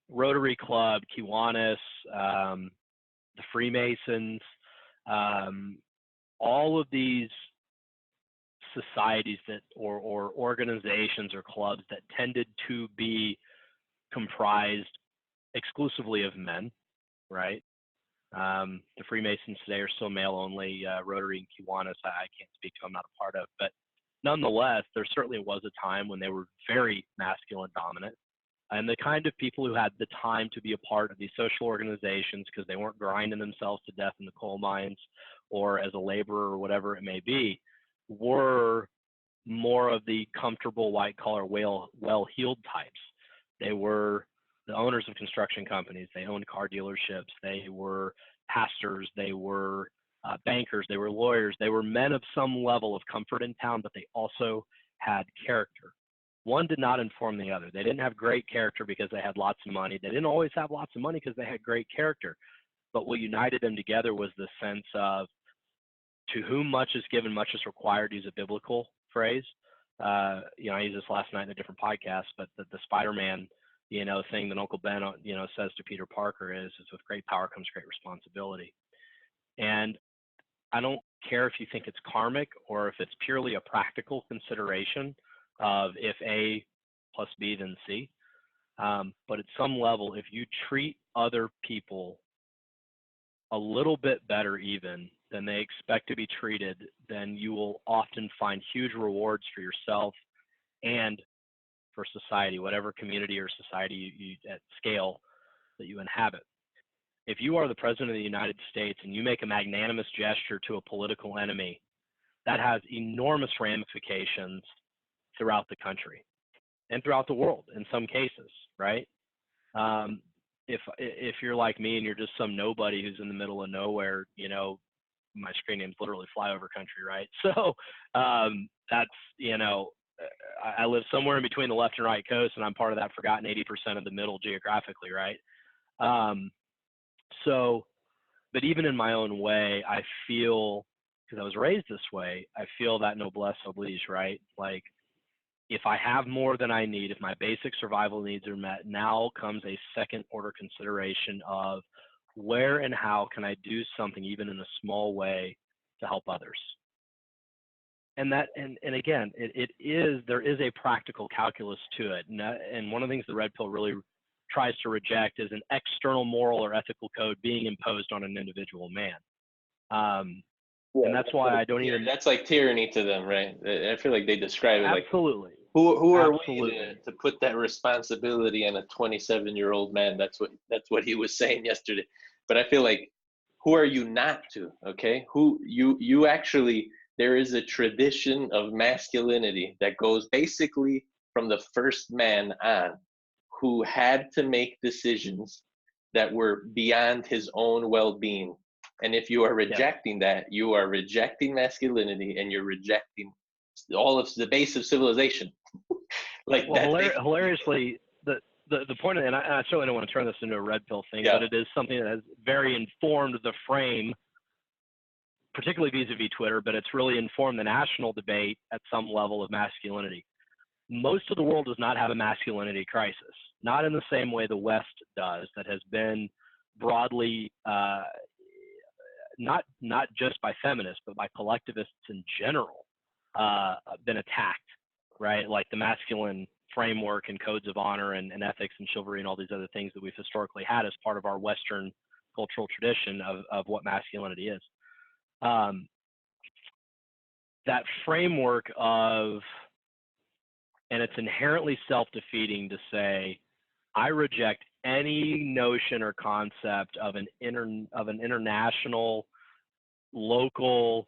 Rotary Club, Kiwanis, the Freemasons, all of these societies or organizations or clubs that tended to be comprised exclusively of men, right? The Freemasons today are still male only. Rotary and Kiwanis, I can't speak to, I'm not a part of, but nonetheless, there certainly was a time when they were very masculine dominant. And the kind of people who had the time to be a part of these social organizations because they weren't grinding themselves to death in the coal mines or as a laborer or whatever it may be, were more of the comfortable white collar, well-heeled types. They were the owners of construction companies. They owned car dealerships. They were pastors. They were bankers. They were lawyers. They were men of some level of comfort in town, but they also had character. One did not inform the other. They didn't have great character because they had lots of money. They didn't always have lots of money because they had great character. But what united them together was the sense of, to whom much is given, much is required, to use a biblical phrase. I used this last night in a different podcast, but the Spider-Man, thing that Uncle Ben, says to Peter Parker is with great power comes great responsibility. And I don't care if you think it's karmic or if it's purely a practical consideration of if A plus B then C. But at some level, if you treat other people a little bit better even than they expect to be treated, then you will often find huge rewards for yourself and for society, whatever community or society you at scale that you inhabit. If you are the president of the United States and you make a magnanimous gesture to a political enemy, that has enormous ramifications throughout the country and throughout the world in some cases, right? If you're like me and you're just some nobody who's in the middle of nowhere, you know, my screen name's literally flyover country, right? So that's, you know, I live somewhere in between the left and right coast, and I'm part of that forgotten 80% of the middle geographically, right? So, but even in my own way, I feel, because I was raised this way, I feel that noblesse oblige, right? Like, if I have more than I need, if my basic survival needs are met, now comes a second order consideration of where and how can I do something, even in a small way, to help others. And that, and again, there is a practical calculus to it. And one of the things the Red Pill really tries to reject is an external moral or ethical code being imposed on an individual man. And that's why I don't even. That's like tyranny to them, right? I feel like they describe it like, absolutely. Who are we to put that responsibility on a 27-year-old man? That's what he was saying yesterday. But I feel like, who are you not to? Okay, who you actually, there is a tradition of masculinity that goes basically from the first man on, who had to make decisions that were beyond his own well-being. And if you are rejecting that, you are rejecting masculinity, and you're rejecting all of the base of civilization. Like, well, hilariously, the point of, and I certainly don't want to turn this into a red pill thing, but it is something that has very informed the frame, particularly vis-a-vis Twitter, but it's really informed the national debate at some level of masculinity. Most of the world does not have a masculinity crisis, not in the same way the West does, that has been broadly, not just by feminists, but by collectivists in general, been attacked, right? Like the masculine framework and codes of honor and ethics and chivalry and all these other things that we've historically had as part of our Western cultural tradition of what masculinity is. That framework of, and it's inherently self-defeating to say, I reject any notion or concept of an international, local,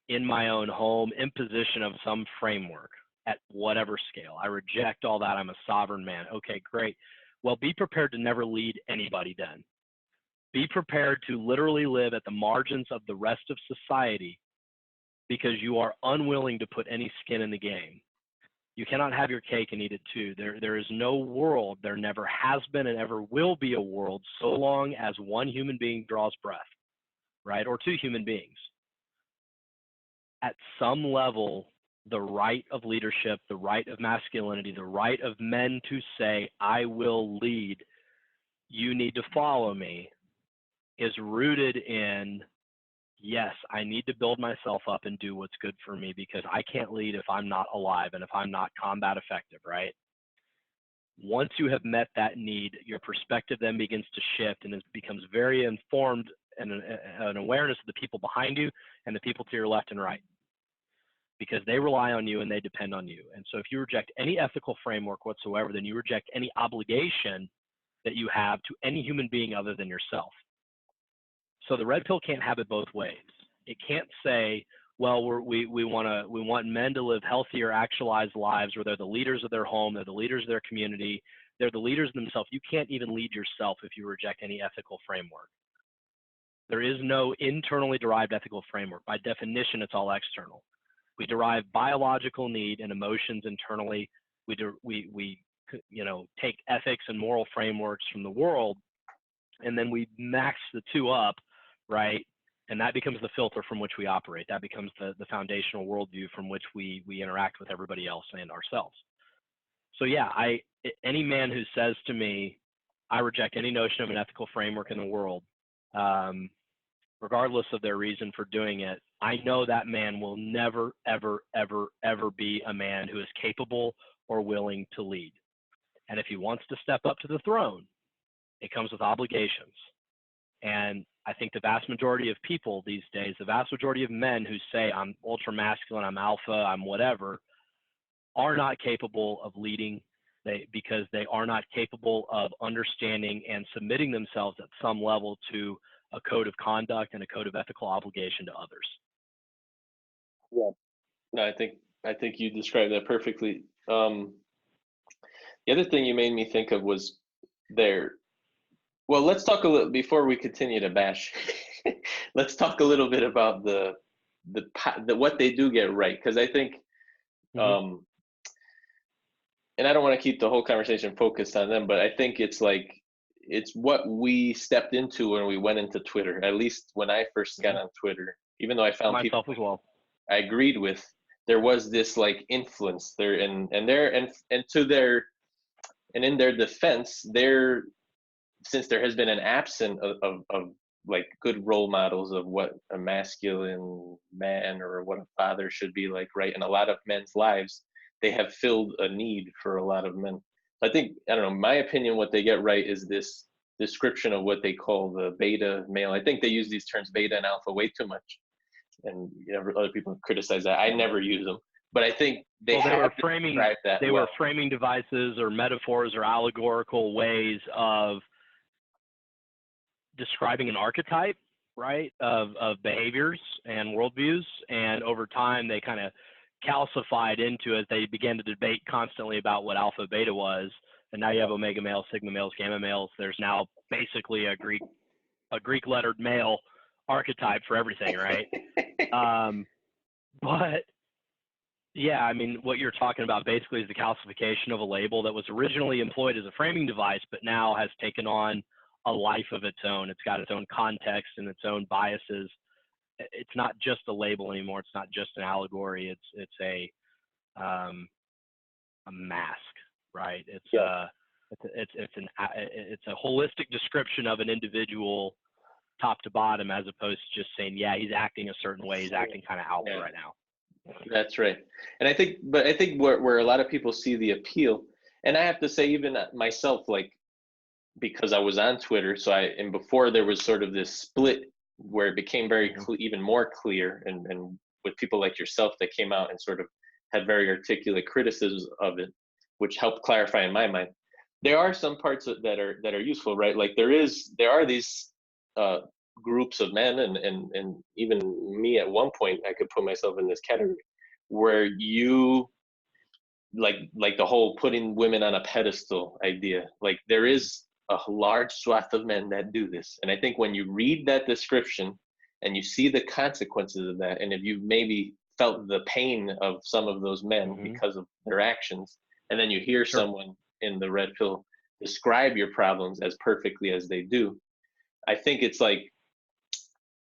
in my own home, imposition of some framework at whatever scale. I reject all that. I'm a sovereign man. Okay, great. Well, be prepared to never lead anybody then. Be prepared to literally live at the margins of the rest of society because you are unwilling to put any skin in the game. You cannot have your cake and eat it too. There is no world, there never has been and ever will be a world so long as one human being draws breath, right? Or two human beings. At some level, the right of leadership, the right of masculinity, the right of men to say, I will lead, you need to follow me, is rooted in, yes, I need to build myself up and do what's good for me because I can't lead if I'm not alive and if I'm not combat effective, right? Once you have met that need, your perspective then begins to shift and it becomes very informed and an awareness of the people behind you and the people to your left and right, because they rely on you and they depend on you. And so if you reject any ethical framework whatsoever, then you reject any obligation that you have to any human being other than yourself. So the red pill can't have it both ways. It can't say, well, we want men to live healthier, actualized lives where they're the leaders of their home, they're the leaders of their community, they're the leaders of themselves. You can't even lead yourself if you reject any ethical framework. There is no internally derived ethical framework. By definition, it's all external. We derive biological need and emotions internally. We take ethics and moral frameworks from the world, and then we max the two up, right? And that becomes the filter from which we operate. That becomes the foundational worldview from which we interact with everybody else and ourselves. So yeah, any man who says to me, I reject any notion of an ethical framework in the world, regardless of their reason for doing it, I know that man will never, ever, ever, ever be a man who is capable or willing to lead. And if he wants to step up to the throne, it comes with obligations. And I think the vast majority of people these days, the vast majority of men who say I'm ultra masculine, I'm alpha, I'm whatever, are not capable of leading. because they are not capable of understanding and submitting themselves at some level to a code of conduct and a code of ethical obligation to others. Yeah. No, I think you described that perfectly. The other thing you made me think of was there. Well, let's talk a little before we continue to bash. Let's talk a little bit about the what they do get right, because I think, and I don't want to keep the whole conversation focused on them, but I think it's what we stepped into when we went into Twitter. At least when I first got on Twitter, even though I found Myself people as well. I agreed with, there was this like influence there, and to their, and in their defense, since there has been an absence of like good role models of what a masculine man or what a father should be like, right, in a lot of men's lives, they have filled a need for a lot of men. I think, I don't know, my opinion, what they get right is this description of what they call the beta male. I think they use these terms beta and alpha way too much, and other people criticize that. I never use them, but I think they were framing that were framing devices or metaphors or allegorical ways of describing an archetype, right, of behaviors and worldviews, and over time they kind of calcified into it. They began to debate constantly about what alpha beta was, and now you have omega males, sigma males, gamma males. There's now basically a Greek lettered male archetype for everything, right? But yeah, I mean, what you're talking about basically is the calcification of a label that was originally employed as a framing device, but now has taken on a life of its own. It's got its own context and its own biases. It's not just a label anymore. It's not just an allegory. It's a mask, right? It's a holistic description of an individual, top to bottom, as opposed to just saying, yeah, he's acting a certain way. He's acting kind of alpha right now. That's right. And I think where a lot of people see the appeal, and I have to say, even myself, like, because I was on Twitter, and before there was sort of this split where it became very even more clear, and with people like yourself that came out and sort of had very articulate criticisms of it, which helped clarify in my mind. There are some parts that are useful, right? Like there are these groups of men, and even me at one point, I could put myself in this category, where you like the whole putting women on a pedestal idea. Like there is a large swath of men that do this, and I think when you read that description and you see the consequences of that, and if you maybe felt the pain of some of those men because of their actions, and then you hear someone in the red pill describe your problems as perfectly as they do, I think it's like,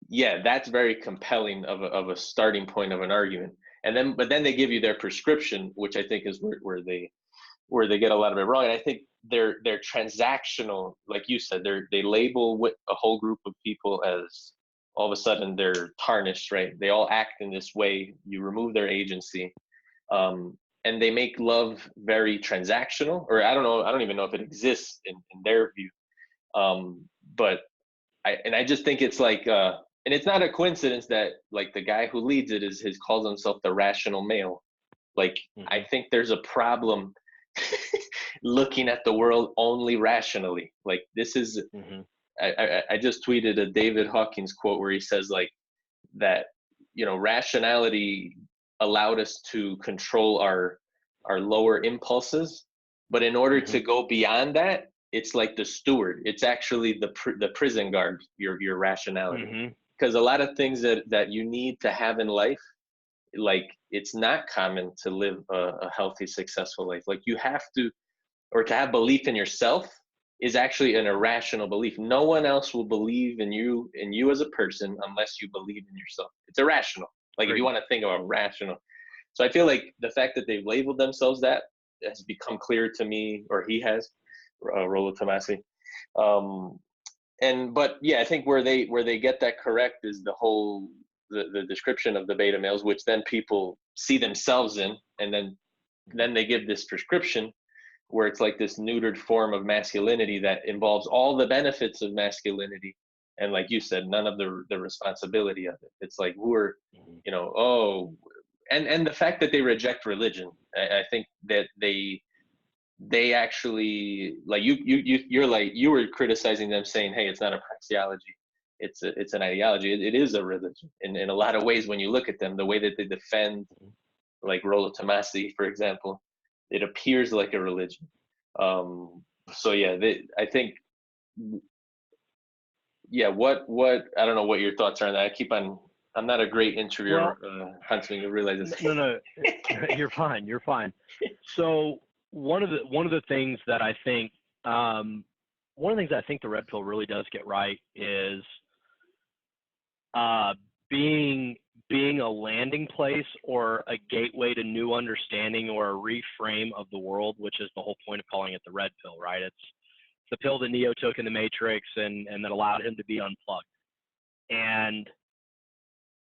yeah, that's very compelling of a starting point of an argument. But then they give you their prescription, which I think is where they get a lot of it wrong. And I think they're transactional, like you said. They label a whole group of people as, all of a sudden they're tarnished, right? They all act in this way. You remove their agency, and they make love very transactional. Or I don't know. I don't even know if it exists in their view. But I just think it's like, and it's not a coincidence that like the guy who leads it calls himself the rational male. Like I think there's a problem looking at the world only rationally. Like this is, I just tweeted a David Hawkins quote where he says like that, rationality allowed us to control our lower impulses, but in order to go beyond that, it's like the steward. It's actually the prison guard, your rationality. Because a lot of things that you need to have in life, like it's not common to live a healthy, successful life. Like you have to, or to have belief in yourself is actually an irrational belief. No one else will believe in you as a person unless you believe in yourself. It's irrational. Like if you want to think about rational. So I feel like the fact that they've labeled themselves that has become clear to me, or he has, Rollo Tomasi. But yeah, I think where they get that correct is the description of the beta males, which then people see themselves in, and then they give this prescription where it's like this neutered form of masculinity that involves all the benefits of masculinity, and like you said, none of the responsibility of it. It's like we're, and the fact that they reject religion, I think that they they actually, like, you're like, you were criticizing them saying, hey, it's not a praxeology, it's an ideology. It is a religion in a lot of ways. When you look at them, the way that they defend, like Rollo Tomassi, for example, it appears like a religion. So yeah, I think, yeah, what I don't know what your thoughts are on that. I'm not a great interviewer, Huntsman, you realize this. No, you're fine. You're fine. So one of the things that I think the red pill really does get right is being a landing place or a gateway to new understanding or a reframe of the world, which is the whole point of calling it the red pill, right? It's the pill that Neo took in the Matrix and that allowed him to be unplugged. And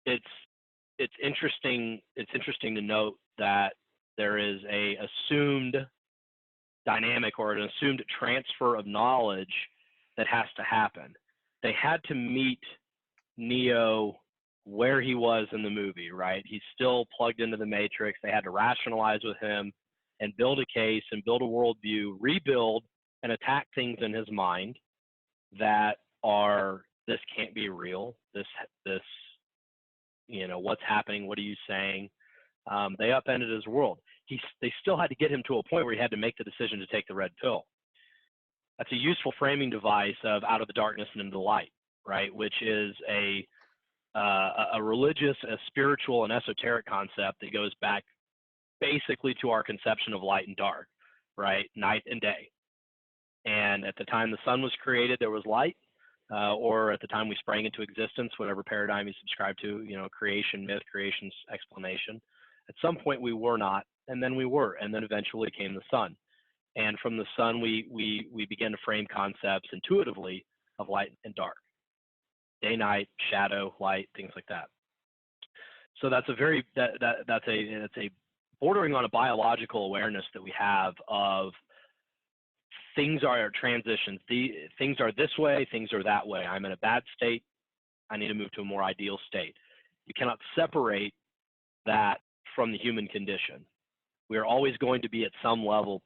it's interesting to note that there is a assumed dynamic or an assumed transfer of knowledge that has to happen. They had to meet Neo where he was in the movie, right? He's still plugged into the Matrix. They had to rationalize with him and build a case and build a worldview, rebuild and attack things in his mind that are, this can't be real. This, what's happening? What are you saying? They upended his world. They still had to get him to a point where he had to make the decision to take the red pill. That's a useful framing device of out of the darkness and into the light, right? Which is a religious, a spiritual, and esoteric concept that goes back basically to our conception of light and dark, right? Night and day. And at the time the sun was created, there was light, or at the time we sprang into existence, whatever paradigm you subscribe to, creation myth, creation's explanation. At some point we were not, and then we were, and then eventually came the sun. And from the sun, we began to frame concepts intuitively of light and dark, day, night, shadow, light, things like that. So that's a bordering on a biological awareness that we have of things are transitions. Things are this way, things are that way. I'm in a bad state. I need to move to a more ideal state. You cannot separate that from the human condition. We are always going to be at some level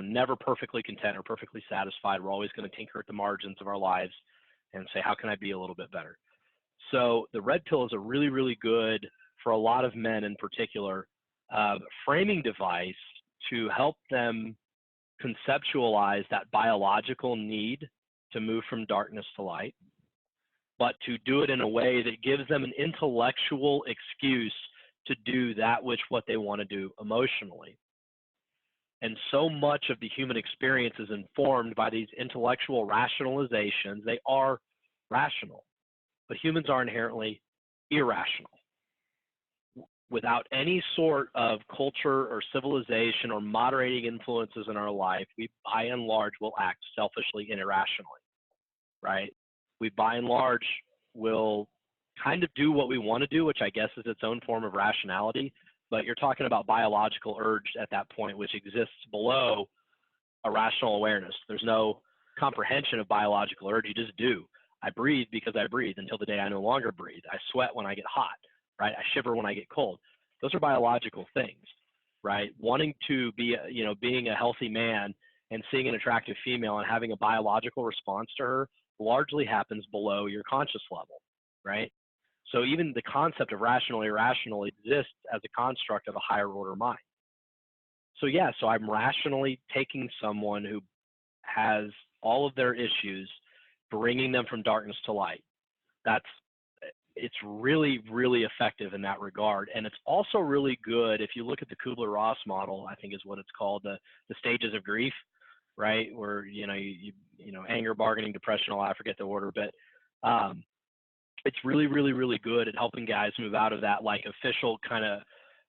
never perfectly content or perfectly satisfied. We're always going to tinker at the margins of our lives and say, how can I be a little bit better? So the red pill is a really, really good, for a lot of men in particular, framing device to help them conceptualize that biological need to move from darkness to light, but to do it in a way that gives them an intellectual excuse to do what they want to do emotionally. And so much of the human experience is informed by these intellectual rationalizations. They are rational, but humans are inherently irrational. Without any sort of culture or civilization or moderating influences in our life, we by and large will act selfishly and irrationally, right? We by and large will kind of do what we want to do, which I guess is its own form of rationality, but you're talking about biological urge at that point, which exists below a rational awareness. There's no comprehension of biological urge. You just do. I breathe because I breathe until the day I no longer breathe. I sweat when I get hot, right? I shiver when I get cold. Those are biological things, right? Wanting to be, being a healthy man and seeing an attractive female and having a biological response to her largely happens below your conscious level, right? So even the concept of rational, irrational exists as a construct of a higher order mind. So yeah, so I'm rationally taking someone who has all of their issues, bringing them from darkness to light. It's really, really effective in that regard. And it's also really good if you look at the Kubler-Ross model, I think is what it's called, the stages of grief, right? Where, anger, bargaining, depression, I forget the order, but it's really, really, really good at helping guys move out of that like official kind of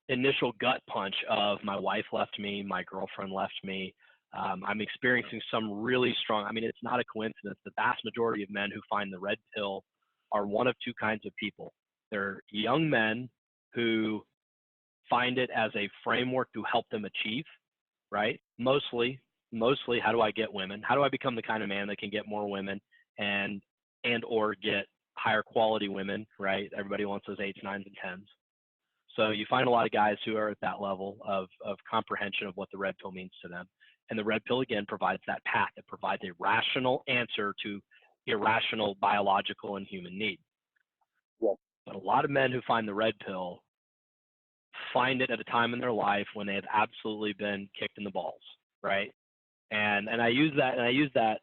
initial gut punch of my wife left me, my girlfriend left me. I'm experiencing some really strong, it's not a coincidence. The vast majority of men who find the red pill are one of two kinds of people. They're young men who find it as a framework to help them achieve, right? Mostly, how do I get women? How do I become the kind of man that can get more women and or get higher quality women, right? Everybody wants those 8s, 9s, and 10s. So you find a lot of guys who are at that level of comprehension of what the red pill means to them. And the red pill, again, provides that path. It provides a rational answer to irrational biological and human need. Yep. But a lot of men who find the red pill find it at a time in their life when they have absolutely been kicked in the balls, right? And I use that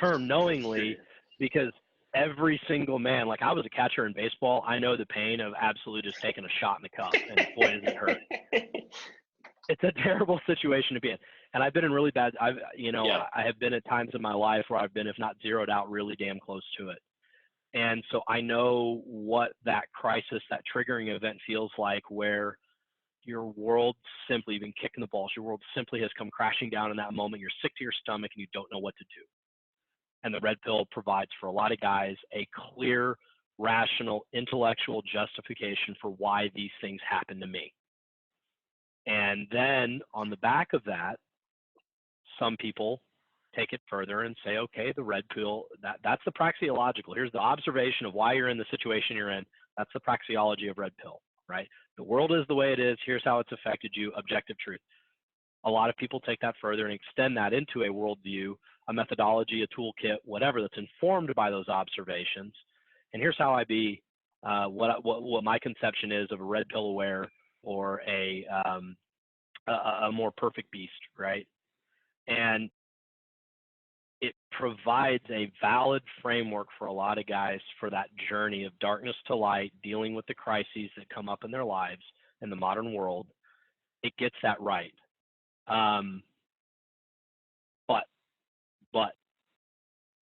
term knowingly because every single man, like I was a catcher in baseball, I know the pain of absolutely just taking a shot in the cup, and boy, does it hurt. It's a terrible situation to be in. And I've been in really bad, I have been at times in my life where I've been, if not zeroed out, really damn close to it. And so I know what that crisis, that triggering event feels like, where your world simply, you've been kicking the balls, your world simply has come crashing down in that moment. You're sick to your stomach and you don't know what to do. And the red pill provides for a lot of guys a clear, rational, intellectual justification for why these things happen to me. And then on the back of that, some people take it further and say, okay, the red pill, that's the praxeological. Here's the observation of why you're in the situation you're in. That's the praxeology of red pill, right? The world is the way it is. Here's how it's affected you, objective truth. A lot of people take that further and extend that into a worldview, a methodology, a toolkit, whatever, that's informed by those observations. And here's how I be, what my conception is of a red pill aware or a more perfect beast, right? And it provides a valid framework for a lot of guys for that journey of darkness to light, dealing with the crises that come up in their lives in the modern world. It gets that right. But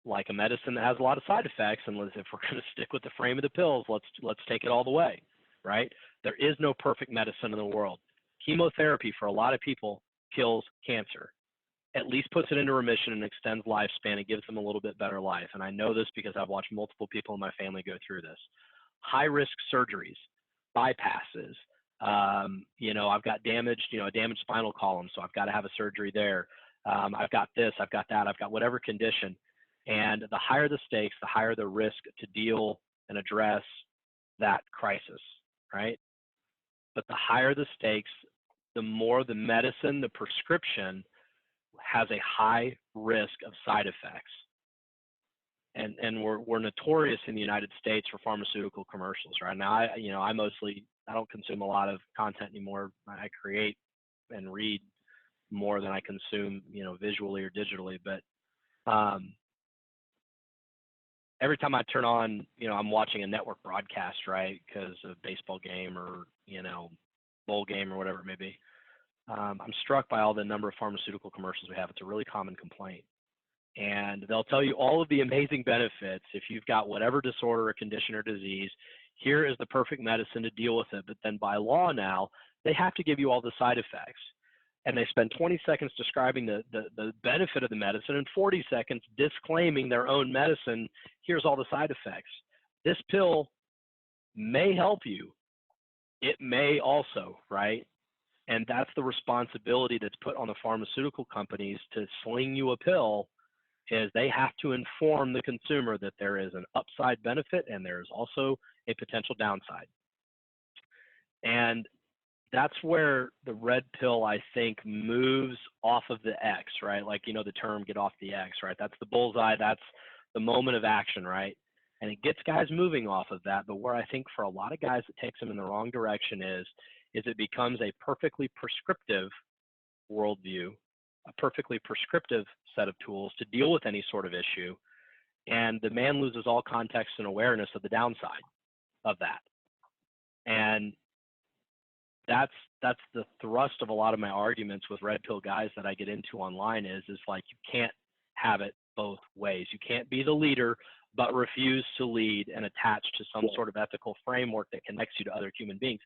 like a medicine that has a lot of side effects, and if we're going to stick with the frame of the pills, let's take it all the way, right? There is no perfect medicine in the world. Chemotherapy for a lot of people kills cancer, at least puts it into remission and extends lifespan and gives them a little bit better life. And I know this because I've watched multiple people in my family go through this. High risk surgeries, bypasses, I've got a damaged spinal column, so I've got to have a surgery there. I've got this, I've got that, I've got whatever condition. And the higher the stakes, the higher the risk to deal and address that crisis, right? But the higher the stakes, the more the medicine, the prescription has a high risk of side effects. And we're notorious in the United States for pharmaceutical commercials, right? Now, I don't consume a lot of content anymore. I create and read more than I consume, visually or digitally. But every time I turn on, I'm watching a network broadcast, right? Because of a baseball game or, bowl game or whatever it may be. I'm struck by all the number of pharmaceutical commercials we have. It's a really common complaint. And they'll tell you all of the amazing benefits. If you've got whatever disorder or condition or disease, here is the perfect medicine to deal with it. But then by law now, they have to give you all the side effects. And they spend 20 seconds describing the benefit of the medicine and 40 seconds disclaiming their own medicine. Here's all the side effects. This pill may help you. It may also, right? And that's the responsibility that's put on the pharmaceutical companies to sling you a pill, is they have to inform the consumer that there is an upside benefit and there is also a potential downside. And that's where the red pill, I think, moves off of the X, right? Like, the term get off the X, right? That's the bullseye. That's the moment of action, right? And it gets guys moving off of that. But where I think for a lot of guys it takes them in the wrong direction is it becomes a perfectly prescriptive worldview, a perfectly prescriptive set of tools to deal with any sort of issue. And the man loses all context and awareness of the downside of that. And that's the thrust of a lot of my arguments with red pill guys that I get into online is like, you can't have it both ways. You can't be the leader, but refuse to lead and attach to some sort of ethical framework that connects you to other human beings.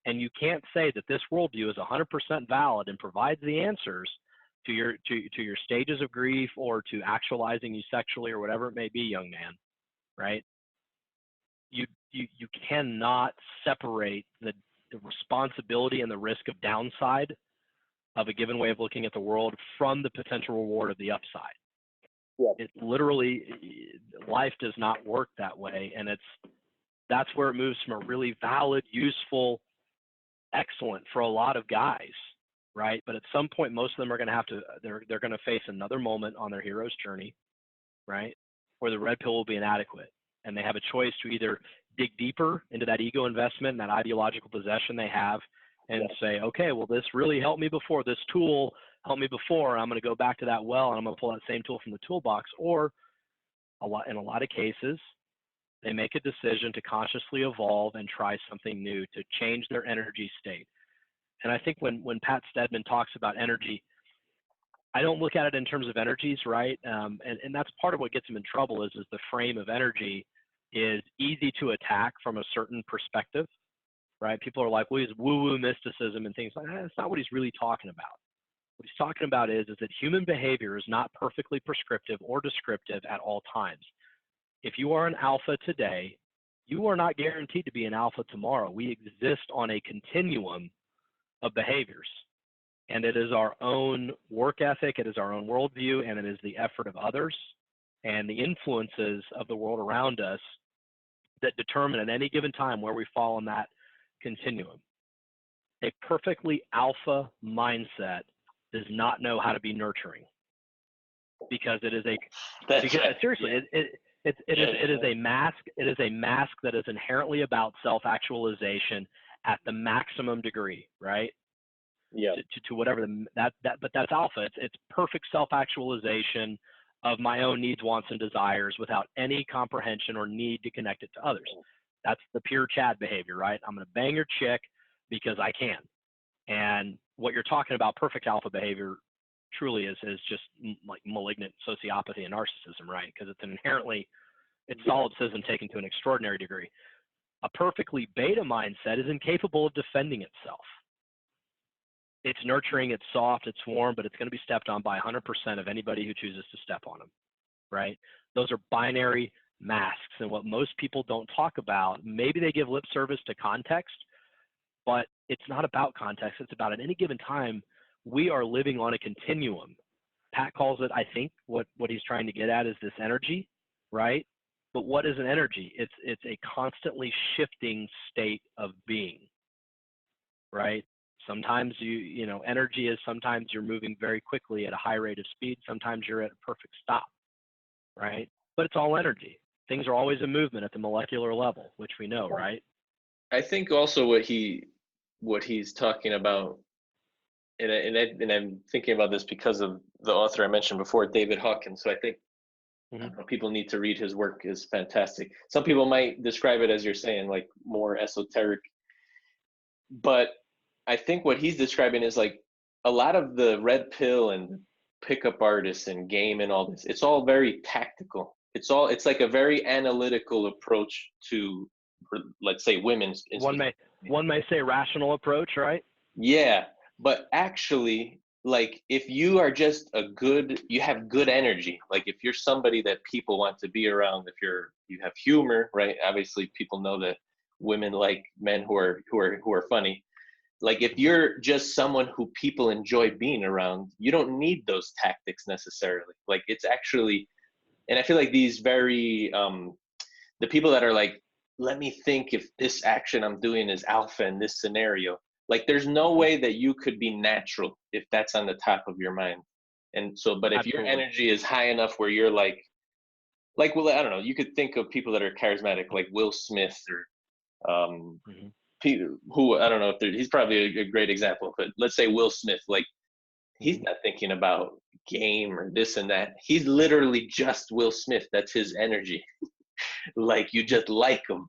And you can't say that this worldview is 100% valid and provides the answers to your stages of grief or to actualizing you sexually or whatever it may be, young man, right? You cannot separate the responsibility and the risk of downside of a given way of looking at the world from the potential reward of the upside. Yeah. It literally, life does not work that way. And that's where it moves from a really valid, useful, excellent for a lot of guys right? But at some point, most of them are going to have to, they're going to face another moment on their hero's journey, right? Where the red pill will be inadequate. And they have a choice to either dig deeper into that ego investment and that ideological possession they have and say, okay, well, this really helped me before. This tool helped me before. I'm going to go back to that well and I'm going to pull that same tool from the toolbox. Or in a lot of cases, they make a decision to consciously evolve and try something new to change their energy state. And I think when Pat Stedman talks about energy, I don't look at it in terms of energies, right? And that's part of what gets him in trouble is the frame of energy is easy to attack from a certain perspective, right? People are like, well, he's woo-woo mysticism and things like that. That's not what he's really talking about. What he's talking about is that human behavior is not perfectly prescriptive or descriptive at all times. If you are an alpha today, you are not guaranteed to be an alpha tomorrow. We exist on a continuum of behaviors. And it is our own work ethic, it is our own worldview, and it is the effort of others and the influences of the world around us that determine at any given time where we fall on that continuum. A perfectly alpha mindset does not know how to be nurturing because it is seriously, it is a mask. It is a mask that is inherently about self-actualization at the maximum degree, right? Yeah. To whatever but that's alpha. It's perfect self-actualization of my own needs, wants, and desires without any comprehension or need to connect it to others. That's the pure Chad behavior, right? I'm going to bang your chick because I can. And what you're talking about, perfect alpha behavior, truly is just like malignant sociopathy and narcissism, right? Because it's solipsism taken to an extraordinary degree. A perfectly beta mindset is incapable of defending itself. It's nurturing, it's soft, it's warm, but it's going to be stepped on by 100% of anybody who chooses to step on them, right? Those are binary masks. And what most people don't talk about, maybe they give lip service to context, but it's not about context. It's about at any given time, we are living on a continuum. Pat calls it, I think, what he's trying to get at is this energy, right? But what is an energy? It's a constantly shifting state of being, right? Sometimes energy is sometimes you're moving very quickly at a high rate of speed. Sometimes you're at a perfect stop, right? But it's all energy. Things are always in movement at the molecular level, which we know, right? I think also what he's talking about, and I'm thinking about this because of the author I mentioned before, David Hawkins. So I think people need to read his work. Is fantastic. Some people might describe it as you're saying, like more esoteric, but I think what he's describing is like a lot of the red pill and pickup artists and game and all this. It's all very tactical. It's like a very analytical approach to, let's say, women's. One may say rational approach, right? Yeah, but actually, like if you are just you have good energy. Like if you're somebody that people want to be around, if you have humor, right? Obviously, people know that women like men who are funny. Like if you're just someone who people enjoy being around, you don't need those tactics necessarily. Like it's actually, and I feel like these very, the people that are like, let me think if this action I'm doing is alpha in this scenario. Like there's no way that you could be natural if that's on the top of your mind. And so, but if Absolutely. your energy is high enough where you're like, well, I don't know, you could think of people that are charismatic, like Will Smith or, who I don't know if he's probably a great example, but let's say Will Smith, like he's not thinking about game or this and that. He's literally just Will Smith. That's his energy. Like you just like him.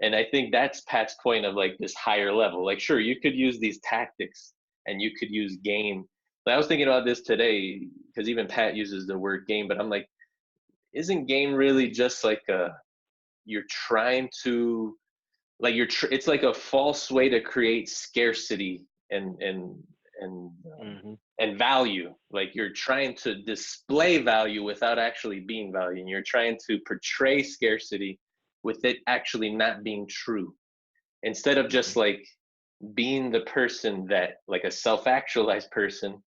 And I think that's Pat's point of like this higher level. Like, sure, you could use these tactics and you could use game. But I was thinking about this today because even Pat uses the word game, but I'm like, isn't game really just like you're trying to, like it's like a false way to create scarcity and value. Like you're trying to display value without actually being value, and you're trying to portray scarcity with it actually not being true, instead of just like being the person that, like a self-actualized person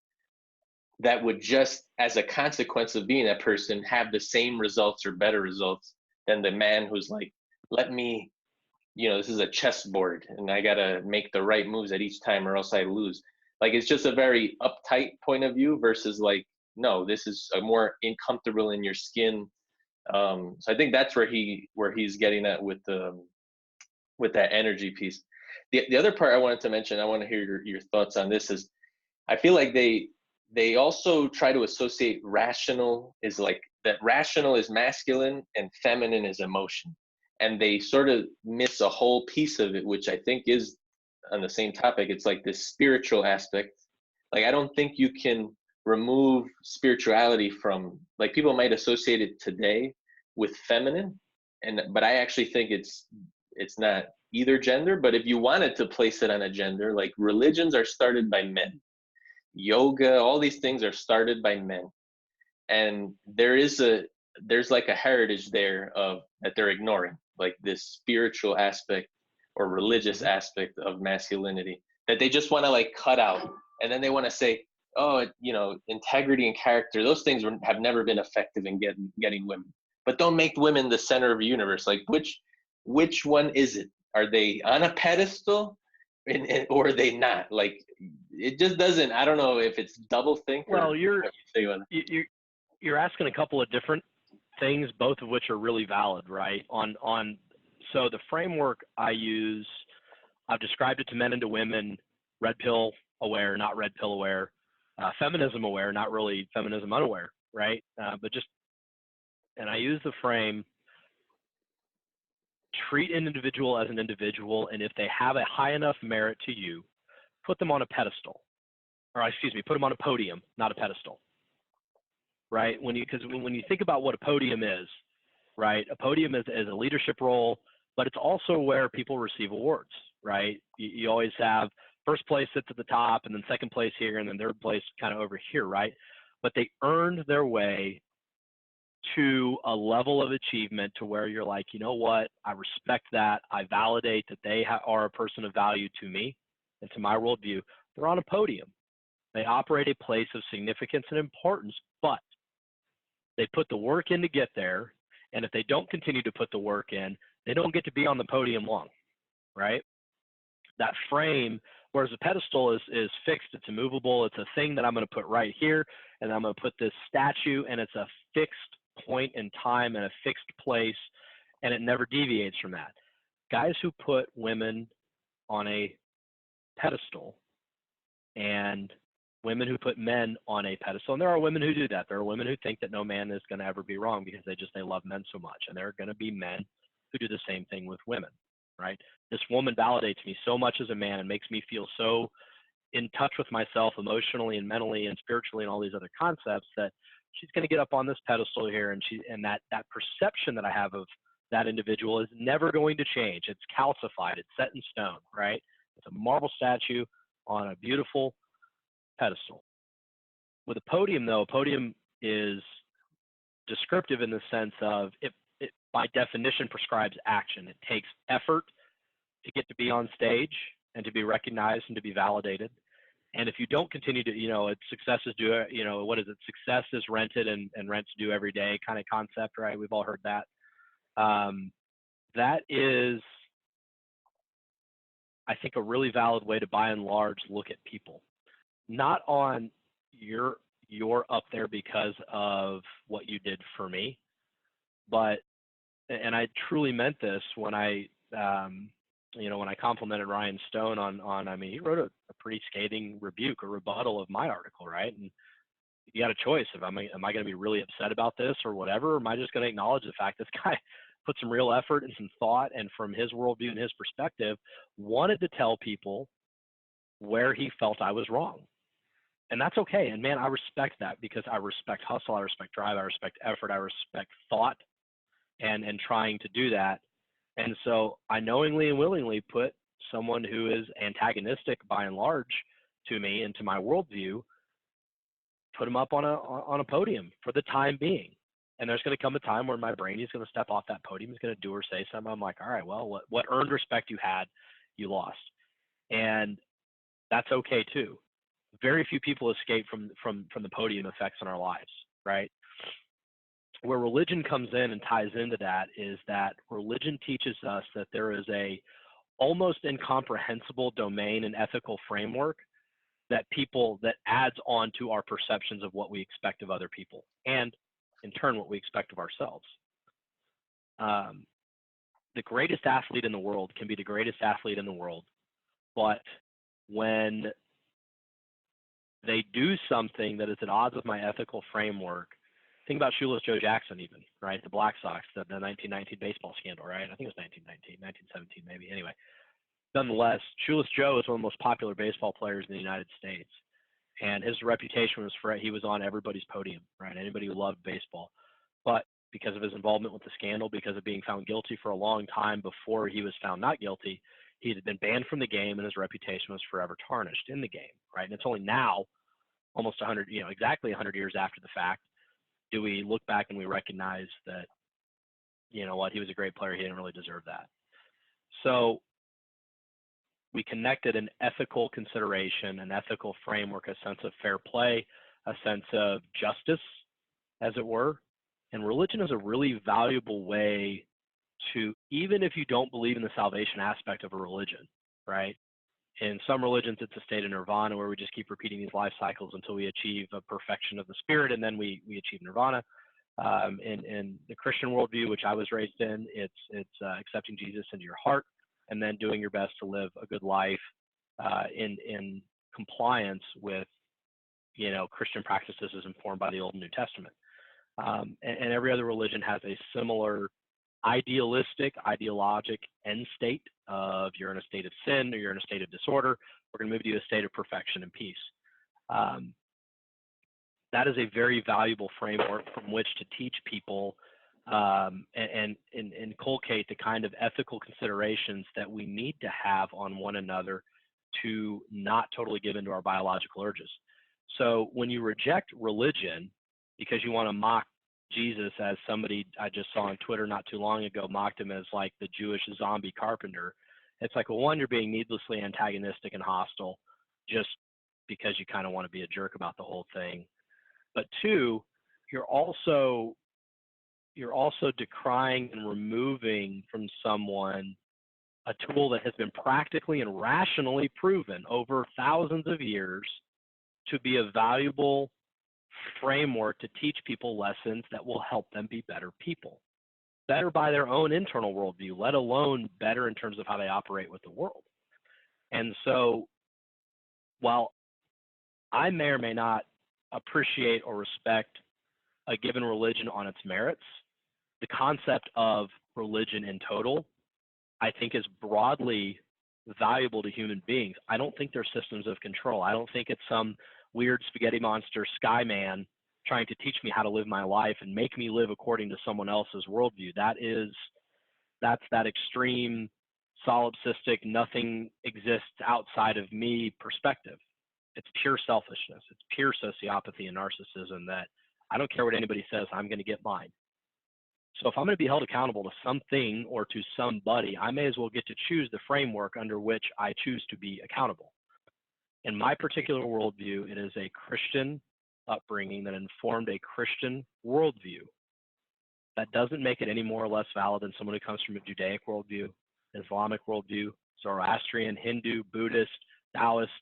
that would just as a consequence of being that person have the same results or better results than the man who's like, let me, this is a chessboard and I gotta make the right moves at each time or else I lose. Like it's just a very uptight point of view versus like, no, this is a more comfortable in your skin. So I think that's where he's getting at with that energy piece. The other part I wanted to mention, I want to hear your thoughts on this, is I feel like they also try to associate rational is like that rational is masculine and feminine is emotion. And they sort of miss a whole piece of it, which I think is on the same topic. It's like this spiritual aspect. Like I don't think you can remove spirituality from, like, people might associate it today with feminine, and but I actually think it's not either gender. But if you wanted to place it on a gender, like religions are started by men, yoga, all these things are started by men, and there's like a heritage there of that they're ignoring, like this spiritual aspect or religious aspect of masculinity that they just want to like cut out. And then they want to say, oh, integrity and character, those things have never been effective in getting women, but don't make women the center of the universe. Like which one is it? Are they on a pedestal or are they not? Like it just doesn't, I don't know if it's double think or Well, what you say on it. you're asking a couple of different things, both of which are really valid, right? So the framework I use, I've described it to men and to women: red pill aware, not red pill aware, feminism aware, not really feminism unaware, right? And I use the frame: treat an individual as an individual, and if they have a high enough merit to you, put them on a pedestal, or excuse me, put them on a podium, not a pedestal, right? Because when you think about what a podium is, right? A podium is a leadership role, but it's also where people receive awards, right? You always have first place sits at the top, and then second place here, and then third place kind of over here, right? But they earned their way to a level of achievement to where you're like, you know what? I respect that. I validate that they are a person of value to me and to my worldview. They're on a podium. They operate a place of significance and importance, but they put the work in to get there. And if they don't continue to put the work in, they don't get to be on the podium long, right? That frame, whereas a pedestal is fixed, it's immovable, it's a thing that I'm going to put right here, and I'm going to put this statue, and it's a fixed point in time and a fixed place, and it never deviates from that. Guys who put women on a pedestal and women who put men on a pedestal, and there are women who do that. There are women who think that no man is going to ever be wrong because they love men so much, and there are going to be men who do the same thing with women, right? This woman validates me so much as a man and makes me feel so in touch with myself emotionally and mentally and spiritually and all these other concepts that she's going to get up on this pedestal here, and that perception that I have of that individual is never going to change. It's calcified. It's set in stone, right? It's a marble statue on a beautiful pedestal. With a podium, though, a podium is descriptive in the sense of it by definition prescribes action. It takes effort to get to be on stage and to be recognized and to be validated. And if you don't continue to, success is due, what is it? Success is rented and rent's due every day kind of concept, right? We've all heard that. That is, I think, a really valid way to, by and large, look at people. Not on you're up there because of what you did for me, but, and I truly meant this when I when I complimented Ryan Stone on he wrote a pretty scathing rebuke, a rebuttal of my article, right? And you got a choice of am I going to be really upset about this or whatever, or am I just going to acknowledge the fact this guy put some real effort and some thought, and from his worldview and his perspective, wanted to tell people where he felt I was wrong. And that's okay. And man, I respect that, because I respect hustle, I respect drive, I respect effort, I respect thought and trying to do that. And so I knowingly and willingly put someone who is antagonistic by and large to me and to my worldview, put him up on a podium for the time being. And there's going to come a time where my brain is going to step off that podium, is going to do or say something. I'm like, all right, well, what earned respect you had, you lost. And that's okay too. Very few people escape from the podium effects in our lives, right? Where religion comes in and ties into that is that religion teaches us that there is a almost incomprehensible domain and ethical framework that adds on to our perceptions of what we expect of other people, and in turn what we expect of ourselves. The greatest athlete in the world can be the greatest athlete in the world, but when they do something that is at odds with my ethical framework, think about Shoeless Joe Jackson even, right? The Black Sox, the 1919 baseball scandal, right? I think it was 1919, 1917 maybe. Anyway, nonetheless, Shoeless Joe is one of the most popular baseball players in the United States. And his reputation was he was on everybody's podium, right? Anybody who loved baseball. But because of his involvement with the scandal, because of being found guilty for a long time before he was found not guilty, he had been banned from the game and his reputation was forever tarnished in the game, right? And it's only now, almost 100, exactly 100 years after the fact, do we look back and we recognize that, you know what, he was a great player, he didn't really deserve that. So we connected an ethical consideration, an ethical framework, a sense of fair play, a sense of justice, as it were. And religion is a really valuable way to, even if you don't believe in the salvation aspect of a religion, right? In some religions, it's a state of nirvana where we just keep repeating these life cycles until we achieve a perfection of the spirit, and then we achieve nirvana. In the Christian worldview, which I was raised in, it's accepting Jesus into your heart, and then doing your best to live a good life in compliance with, Christian practices as informed by the Old and New Testament. And every other religion has a similar ideologic end state of you're in a state of sin or you're in a state of disorder. We're going to move you to a state of perfection and peace. That is a very valuable framework from which to teach people and inculcate the kind of ethical considerations that we need to have on one another to not totally give into our biological urges. So when you reject religion because you want to mock Jesus, as somebody I just saw on Twitter not too long ago mocked him as like the Jewish zombie carpenter, it's like, well, one, you're being needlessly antagonistic and hostile just because you kind of want to be a jerk about the whole thing. But two, you're also decrying and removing from someone a tool that has been practically and rationally proven over thousands of years to be a valuable framework to teach people lessons that will help them be better people, better by their own internal worldview, let alone better in terms of how they operate with the world. And so while I may or may not appreciate or respect a given religion on its merits, the concept of religion in total, I think, is broadly valuable to human beings. I don't think they're systems of control. I don't think it's some weird spaghetti monster sky man trying to teach me how to live my life and make me live according to someone else's worldview. That's that extreme solipsistic, nothing exists outside of me perspective. It's pure selfishness. It's pure sociopathy and narcissism that I don't care what anybody says, I'm going to get mine. So if I'm going to be held accountable to something or to somebody, I may as well get to choose the framework under which I choose to be accountable. In my particular worldview, it is a Christian upbringing that informed a Christian worldview. That doesn't make it any more or less valid than someone who comes from a Judaic worldview, Islamic worldview, Zoroastrian, Hindu, Buddhist, Taoist,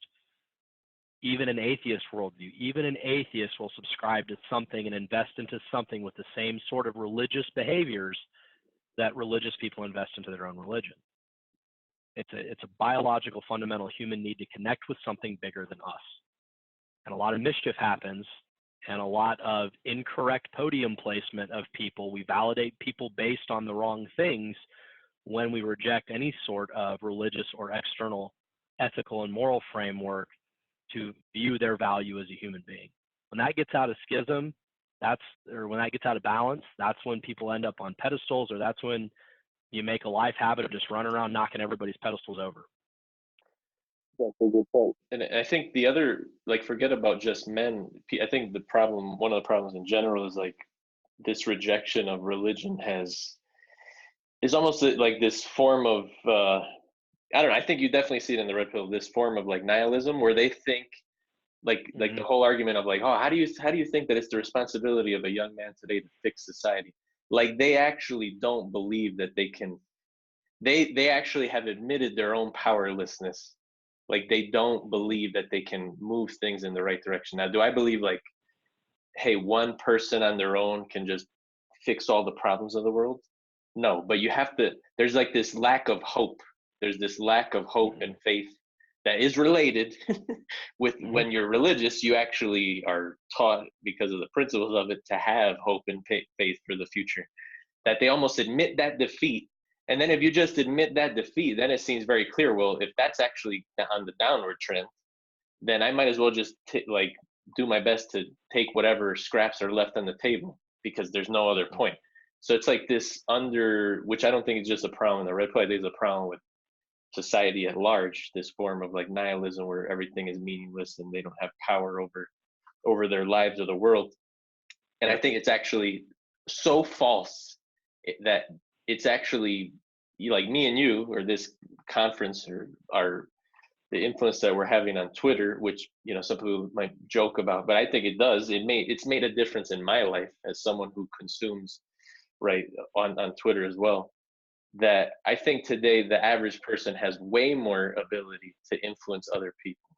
even an atheist worldview. Even an atheist will subscribe to something and invest into something with the same sort of religious behaviors that religious people invest into their own religion. It's a biological, fundamental human need to connect with something bigger than us. And a lot of mischief happens and a lot of incorrect podium placement of people. We validate people based on the wrong things when we reject any sort of religious or external ethical and moral framework to view their value as a human being. When that gets out of schism, when that gets out of balance, that's when people end up on pedestals, or that's when you make a life habit of just running around knocking everybody's pedestals over. That's a good point. And I think the other, forget about just men. I think one of the problems in general is this rejection of religion is almost like this form of, I don't know, I think you definitely see it in the red pill, this form of nihilism where they think the whole argument of how do you think that it's the responsibility of a young man today to fix society? They actually don't believe that they can, they actually have admitted their own powerlessness Like they don't believe that they can move things in the right direction. Now, do I believe like, hey, one person on their own can just fix all the problems of the world? No, but you have to, there's like this lack of hope. There's this lack of hope and faith that is related with when you're religious, you actually are taught because of the principles of it to have hope and faith for the future. That they almost admit that defeat. And then if you just admit that defeat, then it seems very clear, well, if that's actually on the downward trend, then I might as well just like do my best to take whatever scraps are left on the table because there's no other point. So it's like this which I don't think is just a problem in the red pill. I think it's a problem with society at large, this form of like nihilism where everything is meaningless and they don't have power over their lives or the world. And I think it's actually so false that it's actually like me and you or this conference or our the influence that we're having on Twitter, which some people might joke about, but I think it does. It's made a difference in my life as someone who consumes right on Twitter as well. That I think today the average person has way more ability to influence other people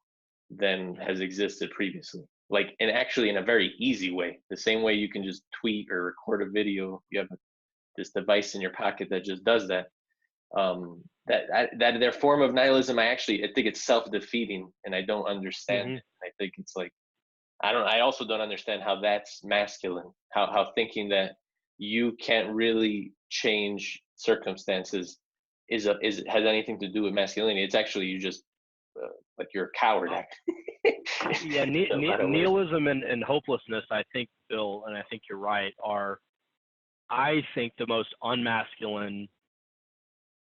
than has existed previously. Like, and actually in a very easy way, the same way you can just tweet or record a video. You have this device in your pocket that just does that. That their form of nihilism, I think it's self-defeating, and I don't understand it. I think it's like I also don't understand how that's masculine. How thinking that you can't really change circumstances has anything to do with masculinity. It's actually you just like you're a coward. Yeah, nihilism and hopelessness, I think, Bill, and I think you're right, are, I think, the most unmasculine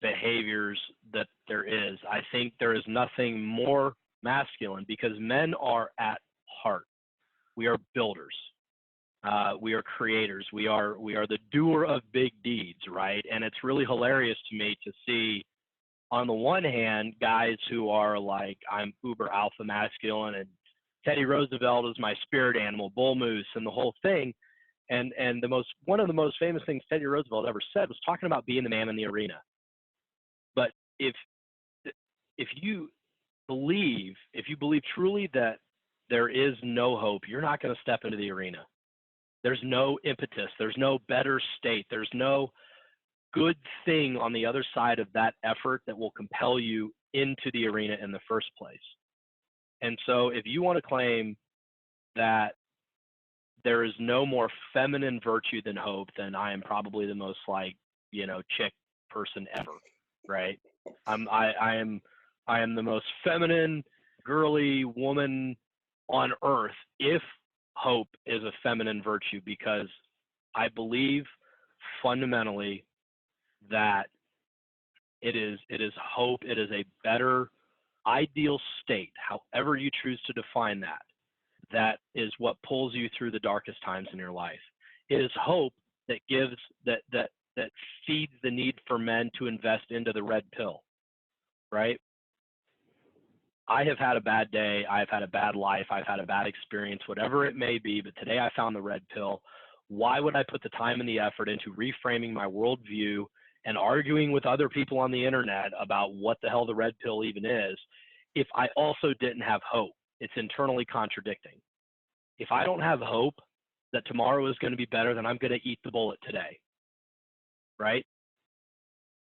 behaviors that there is. I think there is nothing more masculine because men are at heart. We are builders. We are creators. We are the doer of big deeds, right? And it's really hilarious to me to see, on the one hand, guys who are like, I'm uber alpha masculine and Teddy Roosevelt is my spirit animal, bull moose, and the whole thing. And one of the most famous things Teddy Roosevelt ever said was talking about being the man in the arena. But if you believe truly that there is no hope, you're not going to step into the arena. There's no impetus. There's no better state. There's no good thing on the other side of that effort that will compel you into the arena in the first place. And so if you want to claim that there is no more feminine virtue than hope, then I am probably the most chick person ever, right? I am the most feminine, girly woman on earth if hope is a feminine virtue, because I believe fundamentally that it is hope. It is a better ideal state, however you choose to define that. That is what pulls you through the darkest times in your life. It is hope that gives that feeds the need for men to invest into the red pill, right? I have had a bad day. I've had a bad life. I've had a bad experience, whatever it may be. But today I found the red pill. Why would I put the time and the effort into reframing my worldview and arguing with other people on the internet about what the hell the red pill even is if I also didn't have hope? It's internally contradicting. If I don't have hope that tomorrow is going to be better, then I'm going to eat the bullet today, right?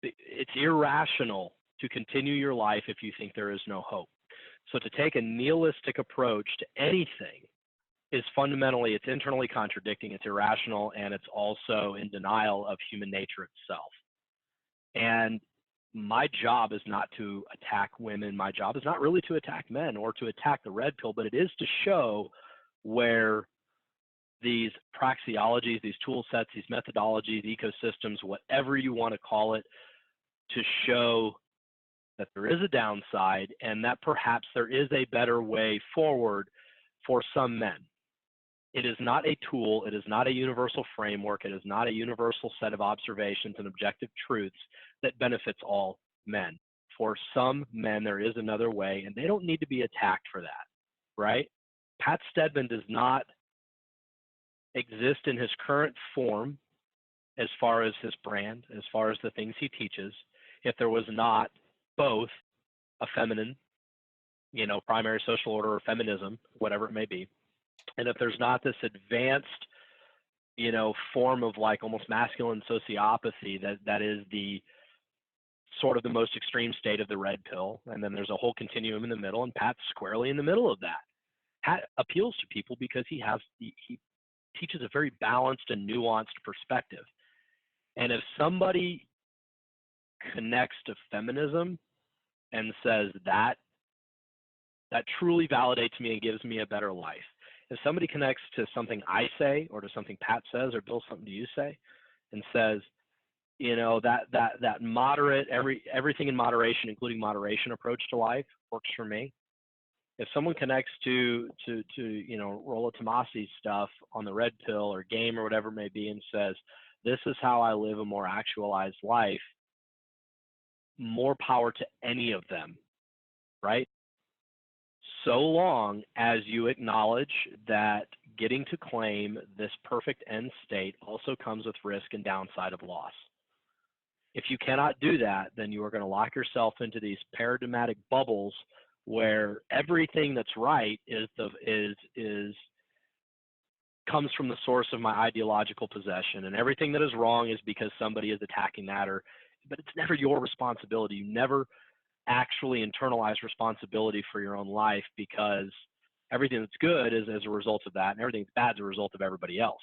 It's irrational to continue your life if you think there is no hope. So to take a nihilistic approach to anything is fundamentally, it's internally contradicting, it's irrational, and it's also in denial of human nature itself. And my job is not to attack women. My job is not really to attack men or to attack the red pill, but it is to show where these praxeologies, these tool sets, these methodologies, ecosystems, whatever you want to call it, to show that there is a downside and that perhaps there is a better way forward for some men. It is not a tool. It is not a universal framework. It is not a universal set of observations and objective truths that benefits all men. For some men, there is another way, and they don't need to be attacked for that, right? Pat Stedman does not exist in his current form as far as his brand, as far as the things he teaches, if there was not both a feminine primary social order or feminism, whatever it may be. And if there's not this advanced, form of like almost masculine sociopathy that is the sort of the most extreme state of the red pill, and then there's a whole continuum in the middle, and Pat's squarely in the middle of that. Pat appeals to people because he teaches a very balanced and nuanced perspective. And if somebody connects to feminism and says that truly validates me and gives me a better life. If somebody connects to something I say or to something Pat says or Bill, something you say, and says, that moderate, everything in moderation, including moderation approach to life works for me. If someone connects to Rollo Tomasi's stuff on the red pill or game or whatever it may be and says, this is how I live a more actualized life, more power to any of them, right? So long as you acknowledge that getting to claim this perfect end state also comes with risk and downside of loss. If you cannot do that, then you are going to lock yourself into these paradigmatic bubbles where everything that's right comes from the source of my ideological possession, and everything that is wrong is because somebody is attacking that, but it's never your responsibility. You never actually internalize responsibility for your own life, because everything that's good is as a result of that, and everything that's bad is a result of everybody else,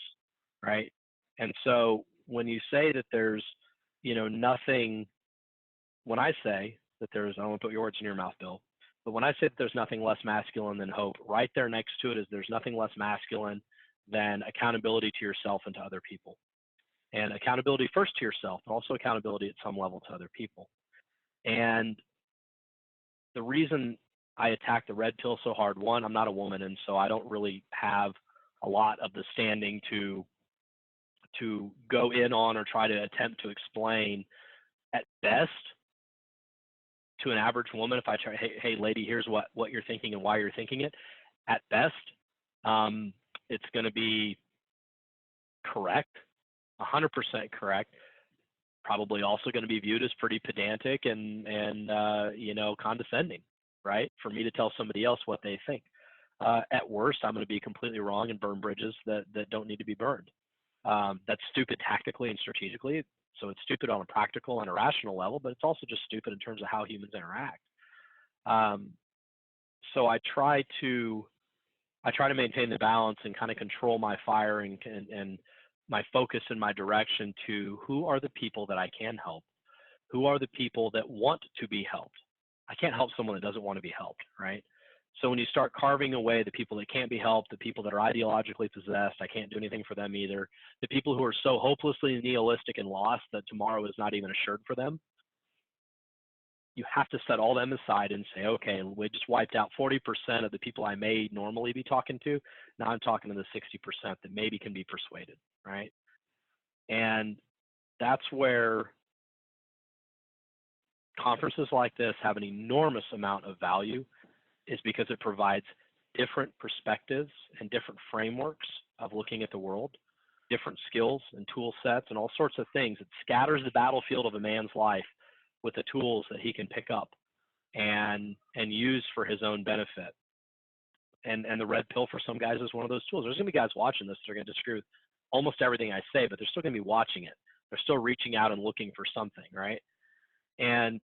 right? And so when you say that there's nothing, when I say that there's, I don't want to put your words in your mouth, Bill, but when I say that there's nothing less masculine than hope, right there next to it is there's nothing less masculine than accountability to yourself and to other people. And accountability first to yourself, but also accountability at some level to other people. And the reason I attack the red pill so hard, one, I'm not a woman, and so I don't really have a lot of the standing to go in on or try to attempt to explain at best to an average woman. If I try, hey lady, here's what you're thinking and why you're thinking it, at best, it's going to be correct, 100% correct, probably also going to be viewed as pretty pedantic and condescending, right? For me to tell somebody else what they think. At worst, I'm going to be completely wrong and burn bridges that don't need to be burned. That's stupid tactically and strategically. So it's stupid on a practical and a rational level, but it's also just stupid in terms of how humans interact. So I try to maintain the balance and kind of control my fire and my focus and my direction to who are the people that I can help, who are the people that want to be helped. I can't help someone that doesn't want to be helped, right? So when you start carving away the people that can't be helped, the people that are ideologically possessed, I can't do anything for them either. The people who are so hopelessly nihilistic and lost that tomorrow is not even assured for them, you have to set all them aside and say, okay, we just wiped out 40% of the people I may normally be talking to. Now I'm talking to the 60% that maybe can be persuaded, right? And that's where conferences like this have an enormous amount of value, is because it provides different perspectives and different frameworks of looking at the world, different skills and tool sets and all sorts of things. It scatters the battlefield of a man's life with the tools that he can pick up and use for his own benefit. And the red pill for some guys is one of those tools. There's going to be guys watching this that are going to disagree with almost everything I say, but they're still going to be watching it. They're still reaching out and looking for something, right? And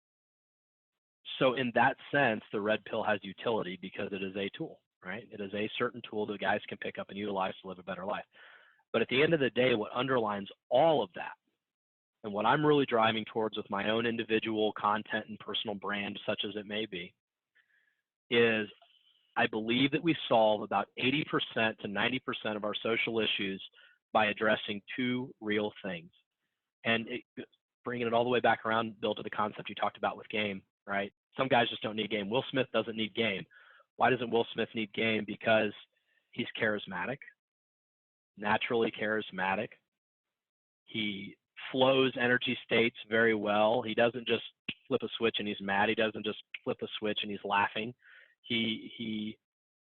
so in that sense, the red pill has utility because it is a tool, right? It is a certain tool that guys can pick up and utilize to live a better life. But at the end of the day, what underlines all of that, and what I'm really driving towards with my own individual content and personal brand, such as it may be, is I believe that we solve about 80% to 90% of our social issues by addressing two real things. And bringing it all the way back around, Bill, to the concept you talked about with game, right? Some guys just don't need game. Will Smith doesn't need game. Why doesn't Will Smith need game? Because he's charismatic, naturally charismatic. He flows energy states very well. He doesn't just flip a switch and he's mad. He doesn't just flip a switch and he's laughing. He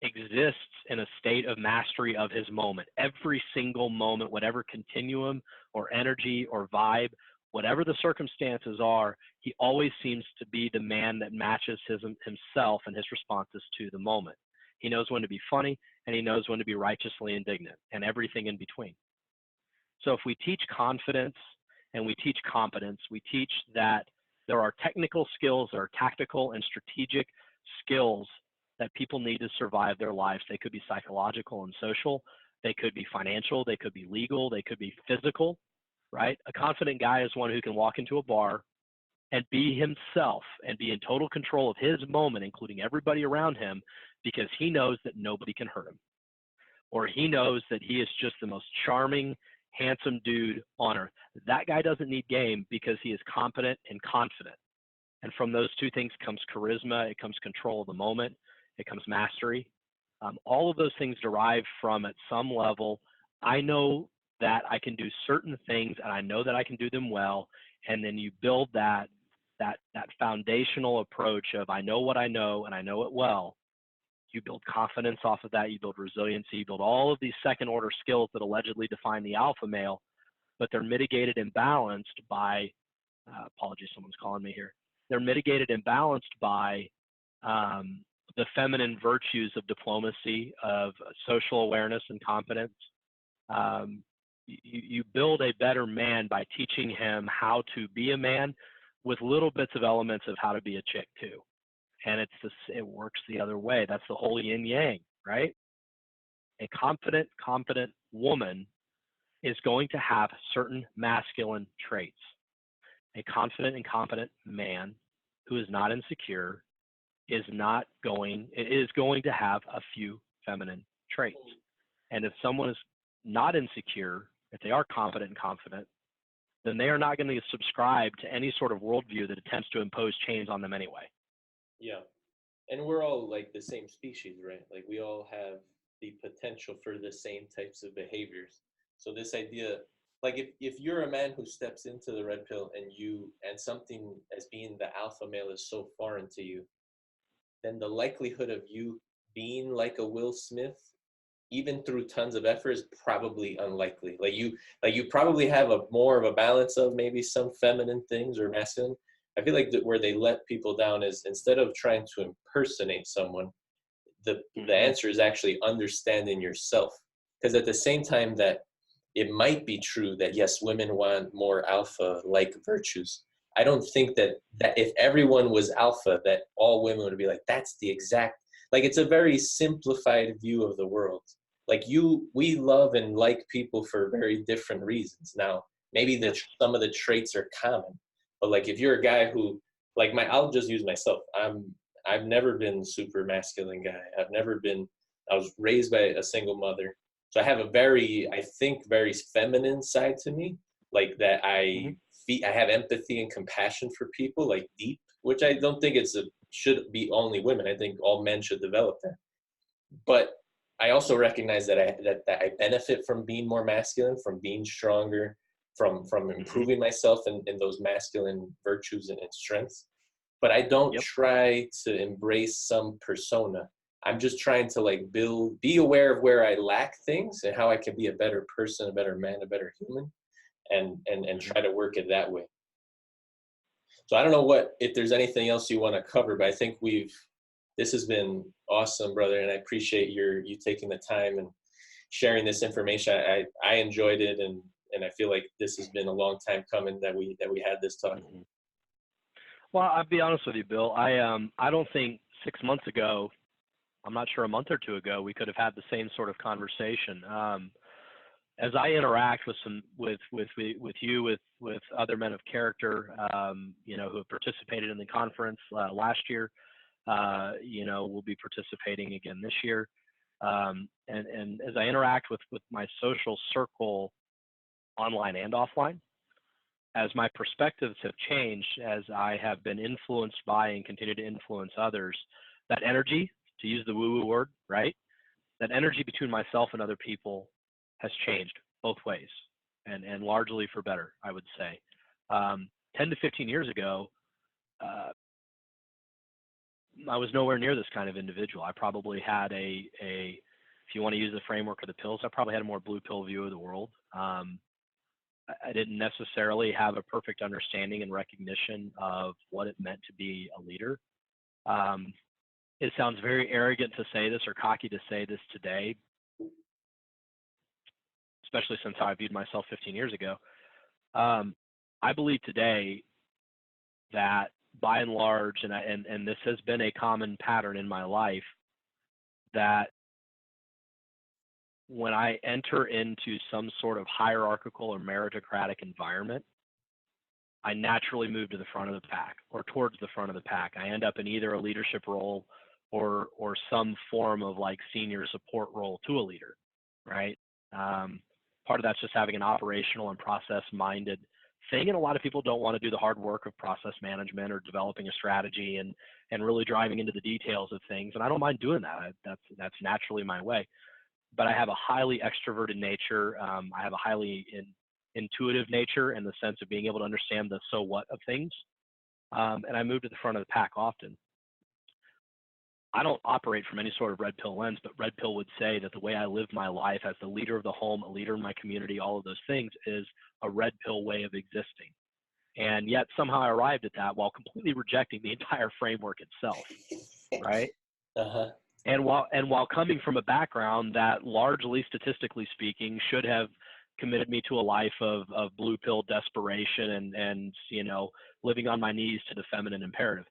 exists in a state of mastery of his moment. Every single moment, whatever continuum or energy or vibe, Whatever the circumstances are, he always seems to be the man that matches himself and his responses to the moment. He knows when to be funny, and he knows when to be righteously indignant, and everything in between. So if we teach confidence and we teach competence, we teach that there are technical skills, there are tactical and strategic skills that people need to survive their lives. They could be psychological and social, they could be financial, they could be legal, they could be physical, right? A confident guy is one who can walk into a bar and be himself and be in total control of his moment, including everybody around him, because he knows that nobody can hurt him. Or he knows that he is just the most charming, handsome dude on earth. That guy doesn't need game because he is competent and confident. And from those two things comes charisma, it comes control of the moment, it comes mastery. All of those things derive from, at some level, I know that I can do certain things and I know that I can do them well. And then you build that foundational approach of I know what I know and I know it well. You build confidence off of that. You build resiliency. You build all of these second order skills that allegedly define the alpha male, but they're mitigated and balanced by, apologies, someone's calling me here. They're mitigated and balanced by the feminine virtues of diplomacy, of social awareness and competence. You build a better man by teaching him how to be a man with little bits of elements of how to be a chick too. And it works the other way. That's the whole yin yang, right? A confident, competent woman is going to have certain masculine traits. A confident and competent man who is not insecure is going to have a few feminine traits. And if someone is not insecure, if they are competent and confident, then they are not going to subscribe to any sort of worldview that attempts to impose chains on them anyway. Yeah. And we're all like the same species, right? Like we all have the potential for the same types of behaviors. So this idea, like if you're a man who steps into the red pill and something as being the alpha male is so foreign to you, then the likelihood of you being like a Will Smith, even through tons of effort, is probably unlikely. Like you probably have more of a balance of maybe some feminine things or masculine. I feel like where they let people down is instead of trying to impersonate someone, the answer is actually understanding yourself. Because at the same time that it might be true that yes, women want more alpha-like virtues, I don't think that if everyone was alpha, that all women would be like, that's the exact, like it's a very simplified view of the world. Like we love and like people for very different reasons. Now, maybe some of the traits are common, but like if you're a guy who, like I'll just use myself. I've never been super masculine guy. I was raised by a single mother. So I have a very feminine side to me, like that I have empathy and compassion for people, like deep, which I don't think should be only women. I think all men should develop that. But I also recognize that I benefit from being more masculine, from being stronger, from improving myself in those masculine virtues and strengths. But I don't try to embrace some persona. I'm just trying to be aware of where I lack things and how I can be a better person, a better man, a better human, and try to work it that way. So I don't know if there's anything else you want to cover, but I think this has been awesome, brother, and I appreciate you taking the time and sharing this information. I enjoyed it, and I feel like this has been a long time coming that we had this talk. Well, I'll be honest with you, Bill. I don't think 6 months ago, I'm not sure a month or two ago, we could have had the same sort of conversation. As I interact with you, with other men of character, who have participated in the conference last year, we'll be participating again this year. And as I interact with my social circle, online and offline, as my perspectives have changed, as I have been influenced by and continue to influence others, that energy, to use the woo-woo word, right? That energy between myself and other people has changed both ways, and largely for better, I would say. 10 to 15 years ago, I was nowhere near this kind of individual. I probably had if you want to use the framework of the pills, I probably had a more blue pill view of the world. I didn't necessarily have a perfect understanding and recognition of what it meant to be a leader. It sounds very arrogant to say this or cocky to say this today, especially since I viewed myself 15 years ago. I believe today that by and large, and this has been a common pattern in my life, that when I enter into some sort of hierarchical or meritocratic environment, I naturally move to the front of the pack or towards the front of the pack. I end up in either a leadership role or some form of like senior support role to a leader, right? Part of that's just having an operational and process-minded thing, and a lot of people don't want to do the hard work of process management or developing a strategy and really driving into the details of things. And I don't mind doing that. That's naturally my way. But I have a highly extroverted nature. I have a highly intuitive nature in the sense of being able to understand the so what of things. And I move to the front of the pack often. I don't operate from any sort of red pill lens, but red pill would say that the way I live my life as the leader of the home, a leader in my community, all of those things is a red pill way of existing. And yet somehow I arrived at that while completely rejecting the entire framework itself, right? Uh-huh. And while coming from a background that largely, statistically speaking, should have committed me to a life of blue pill desperation and living on my knees to the feminine imperative.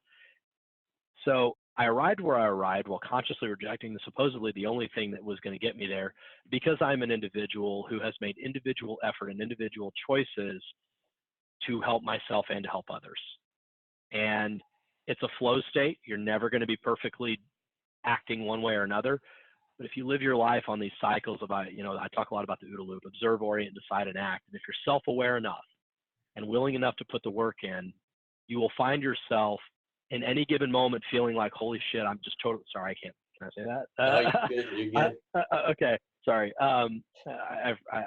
So I arrived where I arrived while consciously rejecting supposedly the only thing that was going to get me there, because I'm an individual who has made individual effort and individual choices to help myself and to help others. And it's a flow state. You're never going to be perfectly acting one way or another. But if you live your life on these cycles about, I talk a lot about the OODA loop, observe, orient, decide, and act. And if you're self-aware enough and willing enough to put the work in, you will find yourself in any given moment feeling like, holy shit, I'm just totally, sorry, I can't, can I say that? No, you're good, you're good. Okay, sorry. I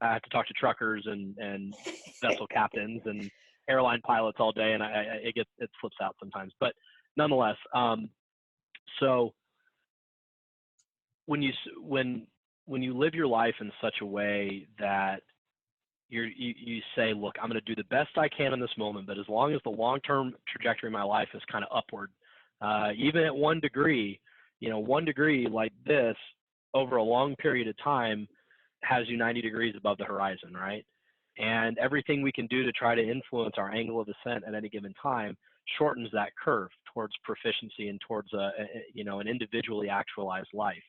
have to talk to truckers and vessel captains and airline pilots all day, and it flips out sometimes. But nonetheless, so when you live your life in such a way that you say, look, I'm going to do the best I can in this moment, but as long as the long-term trajectory of my life is kind of upward, even at 1 degree, 1 degree like this over a long period of time has you 90 degrees above the horizon, right? And everything we can do to try to influence our angle of ascent at any given time shortens that curve towards proficiency and towards an individually actualized life.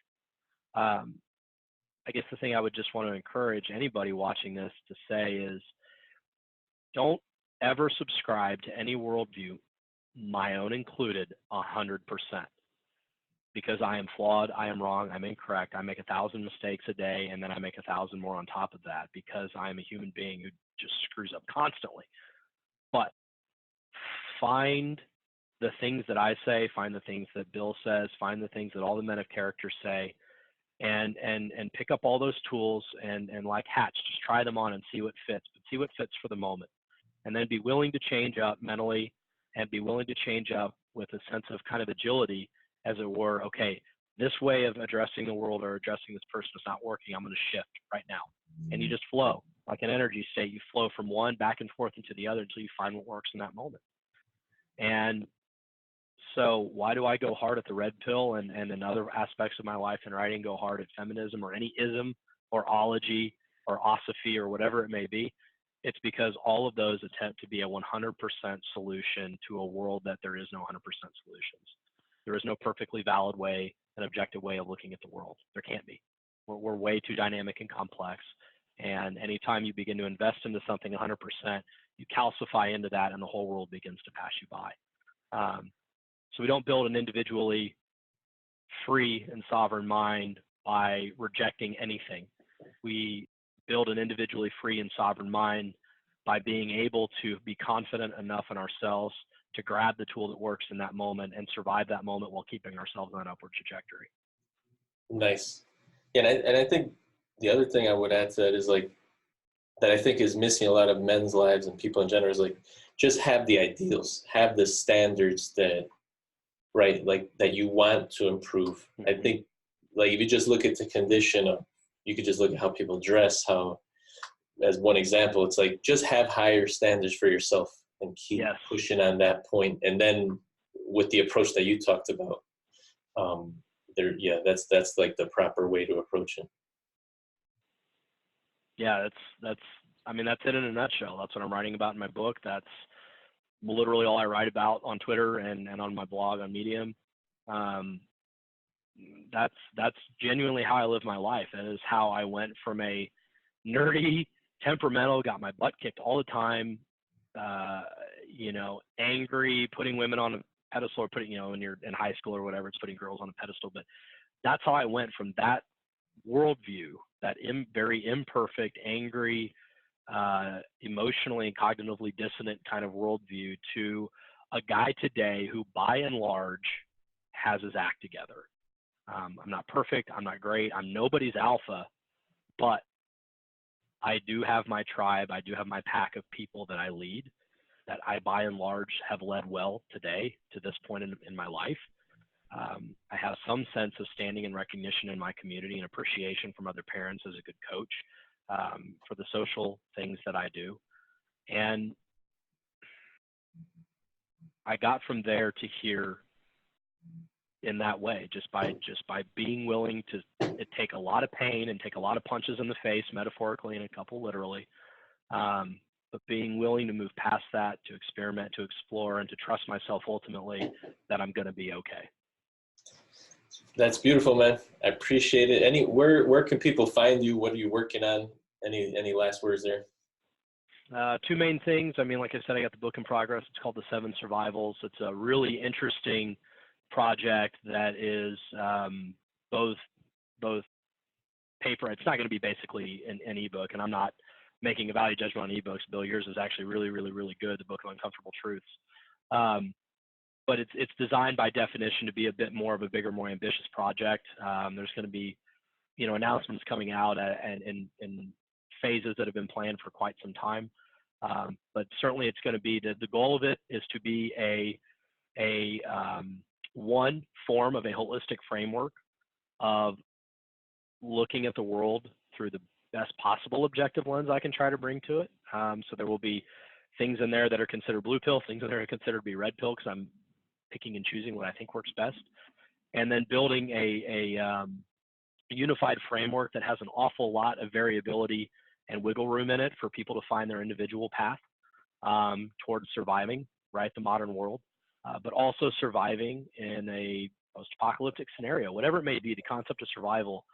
I guess the thing I would just want to encourage anybody watching this to say is, don't ever subscribe to any worldview, my own included, 100%. Because I am flawed, I am wrong, I'm incorrect, I make 1,000 mistakes a day, and then I make 1,000 more on top of that because I am a human being who just screws up constantly. But find the things that I say, find the things that Bill says, find the things that all the men of character say, and pick up all those tools and like hats, just try them on and see what fits, but see what fits for the moment. And then be willing to change up mentally and be willing to change up with a sense of kind of agility, as it were. Okay, this way of addressing the world or addressing this person is not working. I'm going to shift right now. And you just flow like an energy state. You flow from one back and forth into the other until you find what works in that moment. And so why do I go hard at the red pill and in other aspects of my life and writing go hard at feminism or any ism or ology or osophy or whatever it may be? It's because all of those attempt to be a 100% solution to a world that there is no 100% solutions. There is no perfectly valid way, an objective way of looking at the world. There can't be. We're way too dynamic and complex. And anytime you begin to invest into something 100%, you calcify into that and the whole world begins to pass you by. So we don't build an individually free and sovereign mind by rejecting anything. We build an individually free and sovereign mind by being able to be confident enough in ourselves to grab the tool that works in that moment and survive that moment while keeping ourselves on an upward trajectory. Nice. Yeah, and I think the other thing I would add to that is like, that I think is missing a lot of men's lives and people in general is like, just have the ideals, have the standards that, right, like that you want to improve. I think like if you just look at the condition of, you could just look at how people dress, how as one example, it's like just have higher standards for yourself and keep pushing on that point. And then with the approach that you talked about, that's like the proper way to approach it. Yeah, that's it in a nutshell. That's what I'm writing about in my book. That's literally all I write about on Twitter and on my blog on Medium. That's genuinely how I live my life. That is how I went from a nerdy, temperamental, got my butt kicked all the time, angry, putting women on a pedestal, or putting, when you're in high school or whatever, it's putting girls on a pedestal. But that's how I went from that worldview, that very imperfect, angry, emotionally and cognitively dissonant kind of worldview, to a guy today who by and large has his act together. I'm not perfect. I'm not great. I'm nobody's alpha, but I do have my tribe. I do have my pack of people that I lead, that I by and large have led well today to this point in my life. I have some sense of standing and recognition in my community and appreciation from other parents as a good coach for the social things that I do. And I got from there to here in that way, just by being willing to take a lot of pain and take a lot of punches in the face, metaphorically and a couple literally, but being willing to move past that, to experiment, to explore, and to trust myself ultimately that I'm going to be okay. That's beautiful, man. I appreciate it. Where can people find you? What are you working on? Any last words there? Two main things. Like I said, I got the book in progress. It's called The 7 Survivals. It's a really interesting project that is both paper. It's not going to be basically an ebook, and I'm not making a value judgment on ebooks. Bill, yours is actually really, really, really good, the Book of Uncomfortable Truths. But it's designed by definition to be a bit more of a bigger, more ambitious project. There's going to be, announcements coming out in phases that have been planned for quite some time. But certainly it's going to be, the goal of it is to be a one form of a holistic framework of looking at the world through the best possible objective lens I can try to bring to it. So there will be things in there that are considered blue pill, things in there are considered to be red pill, because I'm picking and choosing what I think works best. And then building a unified framework that has an awful lot of variability and wiggle room in it for people to find their individual path towards surviving, right, the modern world, but also surviving in a post-apocalyptic scenario, whatever it may be. The concept of survival,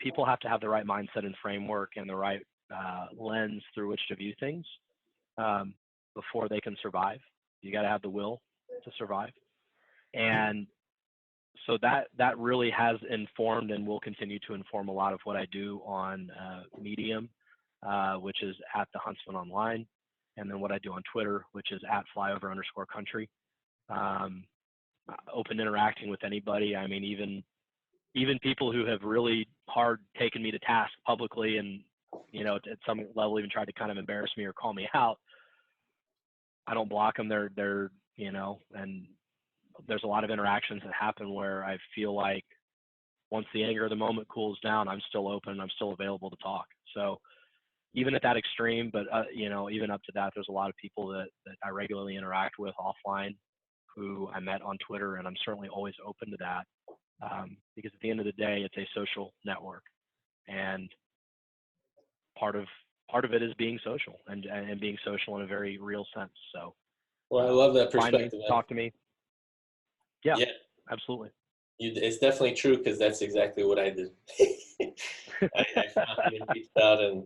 people have to have the right mindset and framework and the right lens through which to view things before they can survive. You got to have the will to survive. And so that really has informed and will continue to inform a lot of what I do on Medium, which is at the Huntsman Online, and then what I do on Twitter, which is at flyover_country. Open to interacting with anybody. Even people who have really hard taken me to task publicly and, at some level even tried to kind of embarrass me or call me out, I don't block them. They're and there's a lot of interactions that happen where I feel like once the anger of the moment cools down, I'm still open and I'm still available to talk. So even at that extreme, but even up to that, there's a lot of people that I regularly interact with offline who I met on Twitter, and I'm certainly always open to that because at the end of the day, it's a social network, and part of it is being social and being social in a very real sense. So, well, I love that find perspective. me, talk to me. Yeah, absolutely. It's definitely true, because that's exactly what I did. I found you and reached out, and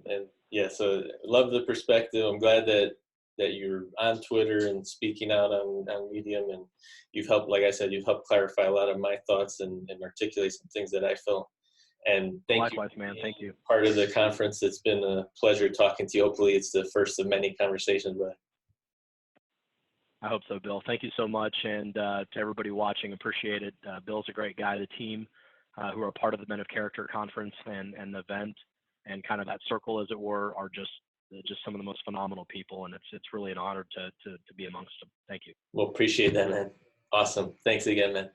yeah, so love the perspective. I'm glad that you're on Twitter and speaking out on Medium, and you've helped, like I said, you've helped clarify a lot of my thoughts and articulate some things that I felt. And Likewise, man. Thank you. Part of the conference. It's been a pleasure talking to you. Hopefully it's the first of many conversations, but I hope so, Bill. Thank you so much. And to everybody watching, appreciate it. Bill's a great guy. The team who are part of the Men of Character conference and the event and kind of that circle, as it were, are just some of the most phenomenal people. And it's really an honor to be amongst them. Thank you. Well, appreciate that, man. Awesome. Thanks again, man.